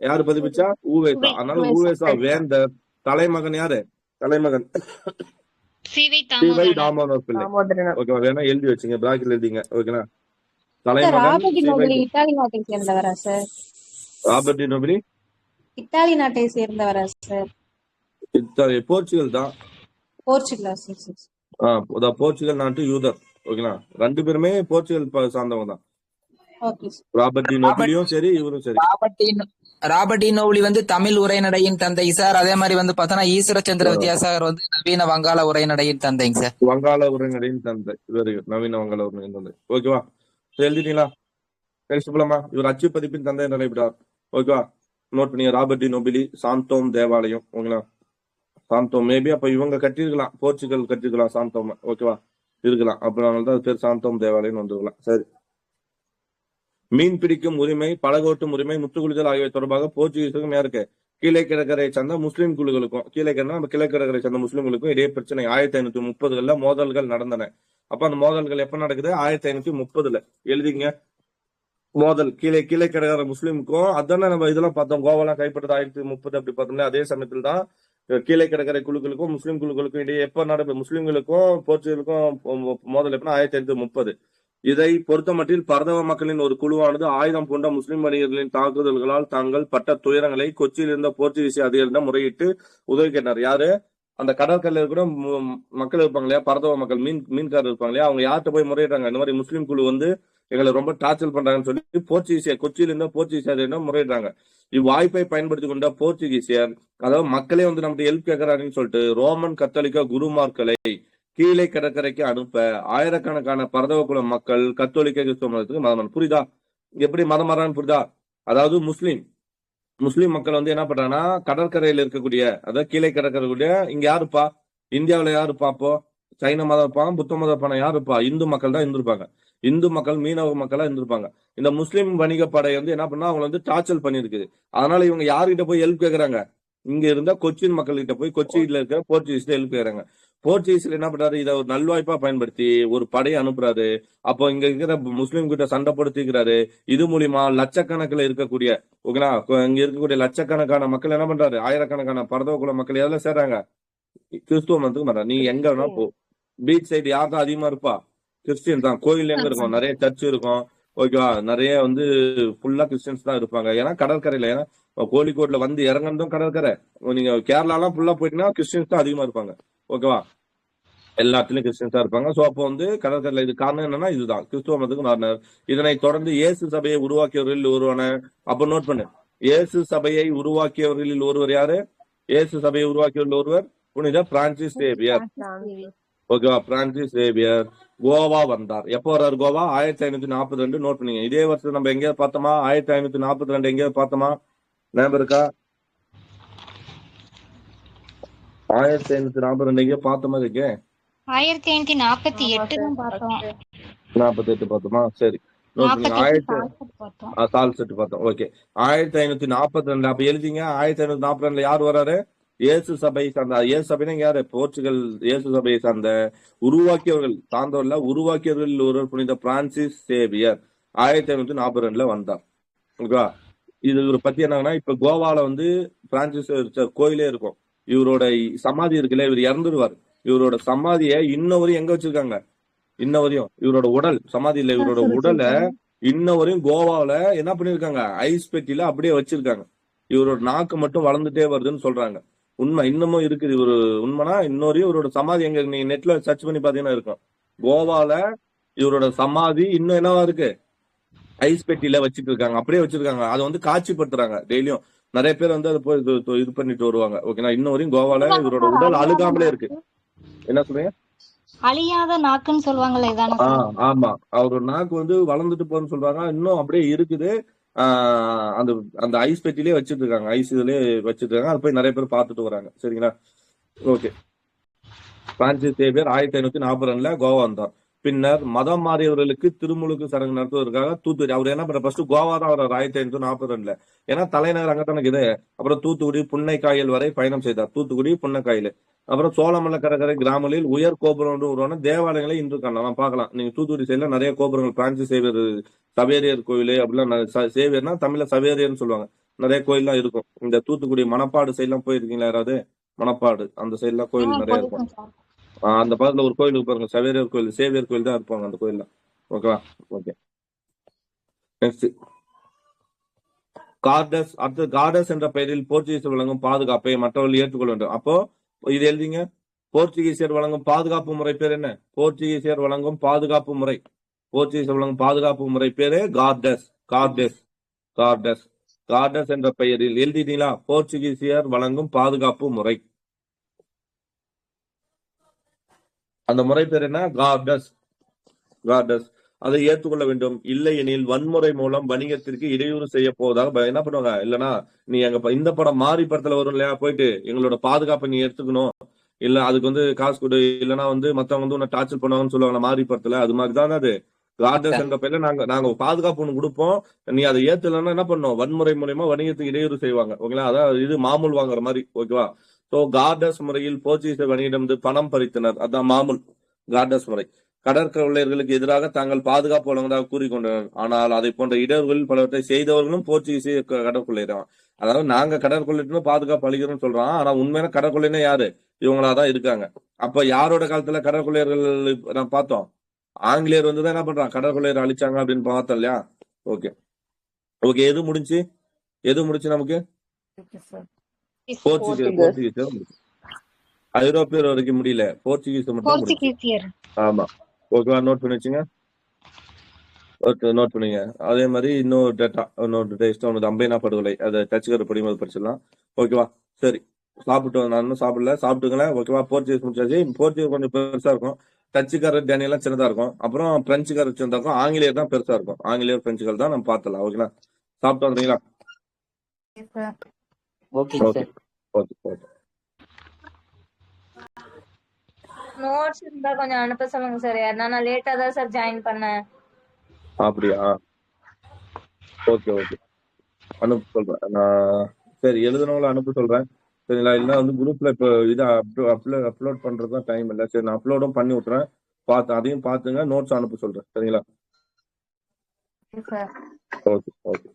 Speaker 1: யாரு பதிப்பிச்சா? ஊவேசா. அதனால ஊவேசா வேந்தர், தலைமகன் யாரு? தலைமகன்
Speaker 4: சிவை
Speaker 1: சிவை
Speaker 4: தாமோதரன்.
Speaker 1: தாமோதர் பிள்ளை.
Speaker 5: தாமோதரன்.
Speaker 1: ஓகேவா? வேணா எழுதி வச்சுங்க, பிராக்கெட்ல எழுதிங்க. ஓகேங்களா?
Speaker 5: சார்
Speaker 1: தலைமகன்
Speaker 5: ராபர்ட்
Speaker 1: சிவை
Speaker 5: நோபலி இத்தாலி நாட்டை சேர்ந்தவரா சார்?
Speaker 1: ராபர்ட் டி நோபலி
Speaker 5: இத்தாலி நாட்டை சேர்ந்தவரா சார்?
Speaker 1: போர்ச்சுகல் தான்.
Speaker 5: போர்ச்சுகலா சார்? சரி.
Speaker 1: போர்ச்சுகல் நாட்டு யூதர். ஓகேங்களா? 2 பேருமே போர்ச்சுகல் சார்ந்தவங்க தான்.
Speaker 5: Okay sir.
Speaker 1: ராபர்ட் டி நோபலியும் சரி, இவரும் சரி.
Speaker 2: ராபர்ட் டி நோபலி வந்து தமிழ் உரைநடையின் தந்தை சார். அதே மாதிரி வந்து பார்த்தோன்னா ஈஸ்வரச்சந்திர வித்யாசாகர் வந்து நவீன வங்காள உரைநடையின் தந்தைங்க சார்.
Speaker 1: வங்காள உரைநடையின் தந்தை. Very good. நவீன வங்காள உரைநடையின் தந்தை. ஓகேவா? எழுதிட்டீங்களா? நெக்ஸ்ட் போலாமா? இவர் அச்சு பதிப்பின் தந்தை நிலைவிட்டார். ஓகேவா? நோட் பண்ணி ராபர்ட் டி நோபலி, சாந்தோம் தேவாலயம். ஓகேங்களா? சாந்தோம் மேபி அப்ப இவங்க கட்டிருக்கலாம், போர்ச்சுகல் கட்டிருக்கலாம் சாந்தோம். ஓகேவா? இருக்கலாம். அப்புறம் தான் பேர் சாந்தோம் தேவாலயம் வந்துருக்கலாம். சரி. மீன் பிடிக்கும் உரிமை, படகோட்டும் உரிமை, முற்றுகுளித்தல் ஆகியவை தொடர்பாக போர்ச்சுகீஸுக்கும் யாருக்கு? கீழே கிழக்கரை சார்ந்த முஸ்லீம் குழுக்களுக்கும், கீழே நம்ம கிழக்கு கடற்கரை சார்ந்த முஸ்லீம்களுக்கும் இடையே பிரச்சனை 1530 மோதல்கள் நடந்தன. அப்ப அந்த மோதல்கள் எப்ப நடக்குது? 1530. எழுதிங்க. மோதல் கீழே கடற்கரை முஸ்லீமுக்கும், அதானே நம்ம இதெல்லாம் பார்த்தோம், கோவாலாம் கைப்பற்றது 1030 அப்படி பார்த்தோம்ல. அதே சமயத்தில் தான் கீழே கடற்கரை குழுக்களுக்கும் முஸ்லீம் குழுக்களுக்கும் இடையே எப்ப நடக்கும்? முஸ்லீம்களுக்கும் போர்ச்சுகலுக்கும் மோதல் எப்படின்னா 1530. இதை பொறுத்த மட்டில் பரதவ மக்களின் ஒரு குழுவானது ஆயுதம் கொண்ட முஸ்லிம் வணிகர்களின் தாக்குதல்களால் தாங்கள் பட்ட துயரங்களை கொச்சியில் இருந்த போர்ச்சுகீசிய அதிகாரிடம் முறையிட்டு உதவி கேட்டார். யாரு? அந்த கடற்கரையில கூட மக்கள் இருப்பாங்க இல்லையா, பரதவ மக்கள், மீன்காரர் இருப்பாங்க இல்லையா, அவங்க யார்கிட்ட போய் முறையிட்டாங்க? இந்த மாதிரி முஸ்லீம் குழு வந்து எங்களை ரொம்ப டார்ச்சர் பண்றாங்கன்னு சொல்லி கொச்சியில் இருந்த போர்ச்சுகீசியரிடம் முறையிட்டாங்க. இவ்வாய்ப்பை பயன்படுத்தி கொண்ட போர்ச்சுகீசியர், அதாவது மக்களே வந்து நம்ம ஹெல்ப் கேட்கறாங்கன்னு சொல்லிட்டு ரோமன் கத்தோலிக்க குருமார்களை கீழே கடற்கரைக்கு அனுப்ப ஆயிரக்கணக்கான பரதவ குல மக்கள் கத்தோலிக்க கிறிஸ்தவ மதத்துக்கு மதம். புரியுதா? எப்படி மதம் மாறான்னு புரியுதா? அதாவது முஸ்லீம் மக்கள் வந்து என்ன பண்றாங்கன்னா, கடற்கரையில் இருக்கக்கூடிய, அதாவது கீழே கடற்கரைக்கூடிய, இங்க யாருப்பா? இந்தியாவில யாருப்பா? அப்போ சைன மதம் இருப்பாங்க, புத்த மதம் இருப்பாங்க. யாருப்பா? இந்து மக்கள் தான் இருந்திருப்பாங்க. இந்து மக்கள் மீனவ மக்களா இருந்திருப்பாங்க. இந்த முஸ்லீம் வணிக படை வந்து என்ன பண்ணா, அவங்க வந்து டார்ச்சர் பண்ணிருக்குது. அதனால இவங்க யாருகிட்ட போய் ஹெல்ப் கேட்கறாங்க? இங்க இருந்த கொச்சின் மக்கள் கிட்ட போய், கொச்சியில இருக்கிற போர்ச்சுகீஸ்ல ஹெல்ப் கேட்கறாங்க. போர்ச்சுகீஸ்ல என்ன பண்றாரு? இதை ஒரு நல்வாய்ப்பா பயன்படுத்தி ஒரு படையை அனுப்புறாரு. அப்போ இங்க இருக்கிற முஸ்லீம் கிட்ட சண்டை போடுத்திக்கிறாரு. இது மூலியமா லட்சக்கணக்கில் இருக்கக்கூடிய, ஓகேங்களா, இங்க இருக்கக்கூடிய லட்சக்கணக்கான மக்கள் என்ன பண்றாரு? ஆயிரக்கணக்கான பரதவ குல மக்கள் எதுல சேர்றாங்க? கிறிஸ்துவ மதத்துக்கு மாறாங்க. நீ எங்க வேணா போ, பீச் சைடு யார் தான் அதிகமா இருப்பா? கிறிஸ்டியன் தான். கோயில் எங்க இருக்கும்? நிறைய சர்ச் இருக்கும். ஓகேவா? நிறைய வந்து ஃபுல்லா கிறிஸ்டியன்ஸ் தான் இருப்பாங்க. ஏன்னா கடற்கரையில, ஏன்னா கோழிக்கோட்ல வந்து இறங்குறதும் கடற்கரை. நீங்க கேரளா எல்லாம் ஃபுல்லா போயிட்டீங்கன்னா கிறிஸ்டியன்ஸ் தான் அதிகமா இருப்பாங்க. ஓகேவா? எல்லாத்துலயும் கிறிஸ்டியன்ஸா இருப்பாங்க. சோ அப்போ வந்து கடற்கரையில, இது காரணம் என்னன்னா இதுதான், கிறிஸ்துவ மதத்துக்கு மாறினார். இதனை தொடர்ந்து இயேசு சபையை உருவாக்கியவர்களில் ஒருவன. அப்ப நோட் பண்ணு, இயேசு சபையை உருவாக்கியவர்களில் ஒருவர் யாரு? இயேசு சபையை உருவாக்கியவர்கள் ஒருவர் புனித பிரான்சிஸ் சேவியர். ஓகேவா? பிரான்சிஸ் சேவியர் கோவா வந்தார். எப்போ வர்றாரு கோவா? 1542. நோட் பண்ணீங்க. இதே வருஷம் நம்ம எங்கேயாவது பார்த்தோமா? 1542 எங்கேயாவது பார்த்தோமா? ஞாபகம் இருக்கா? 1542 எங்கேயோ பார்த்த மாதிரி இருக்கே.
Speaker 4: 1548 தான் பார்த்தோம்.
Speaker 1: 48 பார்த்தோமா? சரி. சால் செட்டு பார்த்தோம். ஓகே. 1542. அப்ப எழுதிங்க. 1542 யார் வர்றாரு? இயேசு சபை சார்ந்த. இயேசு சபைனா யாரு? போர்ச்சுகல் இயேசு சபையை சார்ந்த உருவாக்கியவர்கள், சார்ந்தவர்ல உருவாக்கியவர்கள் ஒருவர் புனித பிரான்சிஸ் சேவியர் 1542 வந்தார். ஓகேவா? இது ஒரு பத்தி என்னன்னா, இப்ப கோவால வந்து பிரான்சிஸ் கோயிலே இருக்கும். இவரோட சமாதி இருக்குல்ல, இவர் இறந்துருவார். இவரோட சமாதியை இன்னவரையும் எங்க வச்சிருக்காங்க? இன்னவரையும் இவரோட உடல் சமாதி இல்ல, இவரோட உடலை இன்னவரையும் கோவாவில என்ன பண்ணிருக்காங்க? ஐஸ் பெட்டியில அப்படியே வச்சிருக்காங்க. இவரோட நாக்கு மட்டும் வளர்ந்துட்டே வருதுன்னு சொல்றாங்க. உண்மை இன்னமும் இருக்குது. இவரு உண்மைனா இன்னொரையும் இவரோட சமாதி எங்க, நீங்க நெட்ல சர்ச் பண்ணி பாத்தீங்கன்னா இருக்கும். கோவால இவரோட சமாதி இன்னும் என்னவா இருக்கு? ஐஸ் பெட்டியில வச்சிட்டு இருக்காங்க, அப்படியே வச்சிருக்காங்க. அதை வந்து காட்சிப்படுத்துறாங்க டெய்லியும். நிறைய பேர் வந்து அதை போய் இது பண்ணிட்டு வருவாங்க. ஓகேனா? இன்ன வரையும் கோவால இவரோட உடல் அழுகாமலே இருக்கு. என்ன சொல்றீங்க?
Speaker 4: அழியாத நாக்குன்னு சொல்லுவாங்கல்ல, இதானே சார்?
Speaker 1: ஆமா, அவரோட நாக்கு வந்து வளர்ந்துட்டு போன்னு சொல்றாங்க. இன்னும் அப்படியே இருக்குது. அந்த அந்த ஐஸ் பெட்டிலே வச்சிட்டு இருக்காங்க, ஐஸ் இதுலயே வச்சிட்டு இருக்காங்க. அது போய் நிறைய பேர் பார்த்துட்டு வராங்க. சரிங்களா? ஓகே. பிரான்சிஸ் சேவியர் 1542 கோவா வந்தார். பின்னர் மதம் மாறியவர்களுக்கு திருமுழுக்கு சடங்கு நடத்துவதற்காக தூத்துக்குடி, அவர் என்ன பண்ற, ஃபர்ஸ்ட் கோவா தான் வர்றாரு 1542. ஏன்னா தலைநகர் அங்கத்தானே இது. அப்புறம் தூத்துக்குடி புன்னைக்காயல் வரை பயணம் செய்தார். தூத்துக்குடி புன்னைக்காயல், அப்புறம் சோழமலை கடற்கரை கிராமங்களில் உயர் கோபுரம் உருவான தேவாலயங்களை இன்று காணலாம், பார்க்கலாம். நீங்க தூத்துக்குடி சைட்ல நிறைய கோபுரங்கள், பிரான்சிஸ் சேவியர் சவேரியர் கோயில் அப்படிலாம், சேவியர்னா தமிழ்ல சவேரியர்னு சொல்லுவாங்க. நிறைய கோயில் எல்லாம் இருக்கும். இந்த தூத்துக்குடி மணப்பாடு சைட்லாம் போயிருக்கீங்களா யாராவது? மணப்பாடு அந்த சைடுல கோயில் நிறைய இருக்கும்.
Speaker 4: போயிருக்கேன் சார்.
Speaker 1: அந்த பக்கத்துல ஒரு கோயில் பாருங்க, சவேரியர் கோயில், சேவியர் கோயில் தான் இருப்பாங்க அந்த கோயில்ல. ஓகேவா? ஓகே. Next cards. அடுத்து கார்டஸ் என்ற பெயரில் போர்ச்சுகீஸ் வழங்கும் பாதுகாப்பை மற்றவர்கள் ஏற்றுக்கொள்ள வேண்டும். அப்போ இது எழுதிங்க. போர்ச்சுகீசியர் வழங்கும் பாதுகாப்பு முறை பேர் என்ன? போர்ச்சுகீசியர் வழங்கும் பாதுகாப்பு முறை, போர்ச்சுகீசியர் வழங்கும் பாதுகாப்பு முறை பேரு கார்டஸ். கார்டஸ் கார்டஸ் கார்டஸ் என்ற பெயரில் எழுதிட்டீங்களா? போர்ச்சுகீசியர் வழங்கும் பாதுகாப்பு முறை, அந்த முறை பேர் என்ன? கார்டஸ். கார்டஸ். அதை ஏற்றுக்கொள்ள வேண்டும். இல்லை எனில் வன்முறை மூலம் வணிகத்திற்கு இடையூறு செய்ய போவதாக என்ன பண்ணுவாங்க? இல்லைன்னா நீ எங்க இந்த படம் மாறி படத்துல வரும் இல்லையா, போயிட்டு எங்களோட பாதுகாப்பை நீ எடுத்துக்கணும், இல்ல அதுக்கு வந்து காசு கொடு, இல்லைன்னா வந்து மத்தவங்க வந்து உன்னை டார்ச்சர் பண்ணுவாங்கன்னு சொல்லுவாங்க மாறி படத்துல. அது மாதிரிதான் அது. கார்டஸ் என்ற பேர்ல நாங்க பாதுகாப்பு ஒண்ணு கொடுப்போம், நீ அதை ஏத்துலன்னா என்ன பண்ணும்? வன்முறை மூலமா வணிகத்துக்கு இடையூறு செய்வாங்க. ஓகேங்களா? அதான் இது மாமூல் வாங்குற மாதிரி. ஓகேவா? சோ கார்டஸ் முறையில் போர்ச்சுகீச வணிகம் பணம் பறித்தனர். அதான் மாமூல் கார்டஸ் முறை. கடற்கொள்ளையர்களுக்கு எதிராக தாங்கள் பாதுகாப்பு வழங்குவதாக கூறிக்கொண்டனர். ஆனால் அதை போன்ற இடர்களில் பலவற்றை செய்தவர்களும் போர்ச்சுகீசிய கடற்கொள்ளையர். அதாவது நாங்க கடற்கொள்ளைன்னு பாதுகாப்பு அளிக்கிறோம்னு சொல்றோம், ஆனா உண்மையான கடற்கொள்ளைன்னா யாரு? இவங்களாதான் இருக்காங்க. அப்ப யாரோட காலத்துல கடற்கொள்ளையர்கள் நான் பார்த்தோம்? ஆங்கிலேயர் வந்துதான் என்ன பண்றான்? கடற்கொள்ளையர் அழிச்சாங்க அப்படின்னு பார்த்தோம் இல்லையா? Okay okay. எது முடிஞ்சு நமக்கு? போர்ச்சுகீசியர் முடிச்சு. ஐரோப்பியர் வரைக்கும் முடியல, போர்ச்சுகீஸ் மட்டும் முடிச்சு.
Speaker 4: போர்ச்சுகீசியர்.
Speaker 1: ஆமா. ஓகேவா? நோட் பண்ணி வச்சுங்க. நோட் பண்ணுங்க. அதே மாதிரி இன்னொரு டெஸ்ட் ஒன்று அம்பேனா படுகொலை, அதை டச்சுக்கர் படிமது படிச்சிடலாம். ஓகேவா? சரி, சாப்பிட்டு நான் இன்னும் சாப்பிடல, சாப்பிட்டுங்களேன். ஓகேவா? போர்ச்சுகீஸ் முடிச்சாச்சு. போர்ச்சுகீஸ் கொஞ்சம் பெருசா இருக்கும், டச்சுக்காரர் டேனியெல்லாம் சின்னதா இருக்கும், அப்புறம் பிரெஞ்சுக்காரர் சின்னதா இருக்கும், ஆங்கிலேயர் தான் பெருசா இருக்கும். ஆங்கிலேயர் பிரெஞ்சுக்காரர் தான் நம்ம பார்த்தலாம். ஓகேங்களா? சாப்பிட்டு வந்துறீங்களா?
Speaker 2: Okay
Speaker 1: okay okay okay.
Speaker 6: Notes இருந்தா கொஞ்சம் அனுப்ப சொல்லுங்க சார். நான் லேட்டா தான் சார் ஜாயின் பண்ணேன்.
Speaker 1: அப்படியா? ஓகே ஓகே, அனுப்ப சொல்றேன் நான். சரி, எழுதுனவங்கள அனுப்ப சொல்றேன். சரிங்களா? இல்லைன்னா வந்து குரூப்ல இப்போ இதை அப்லோட் பண்றதுதான் டைம் இல்லை. சரி, நான் அப்லோடும் பண்ணி விட்டுறேன், அதையும் பார்த்துங்க. நோட்ஸ் அனுப்ப சொல்றேன். சரிங்களா? Okay okay.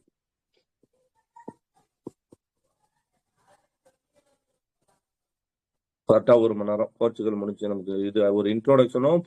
Speaker 1: கரெக்டா 1 மணி நேரம் போர்ச்சுகல் முடிச்சு நமக்கு இது ஒரு இன்ட்ரோடக்ஷனும்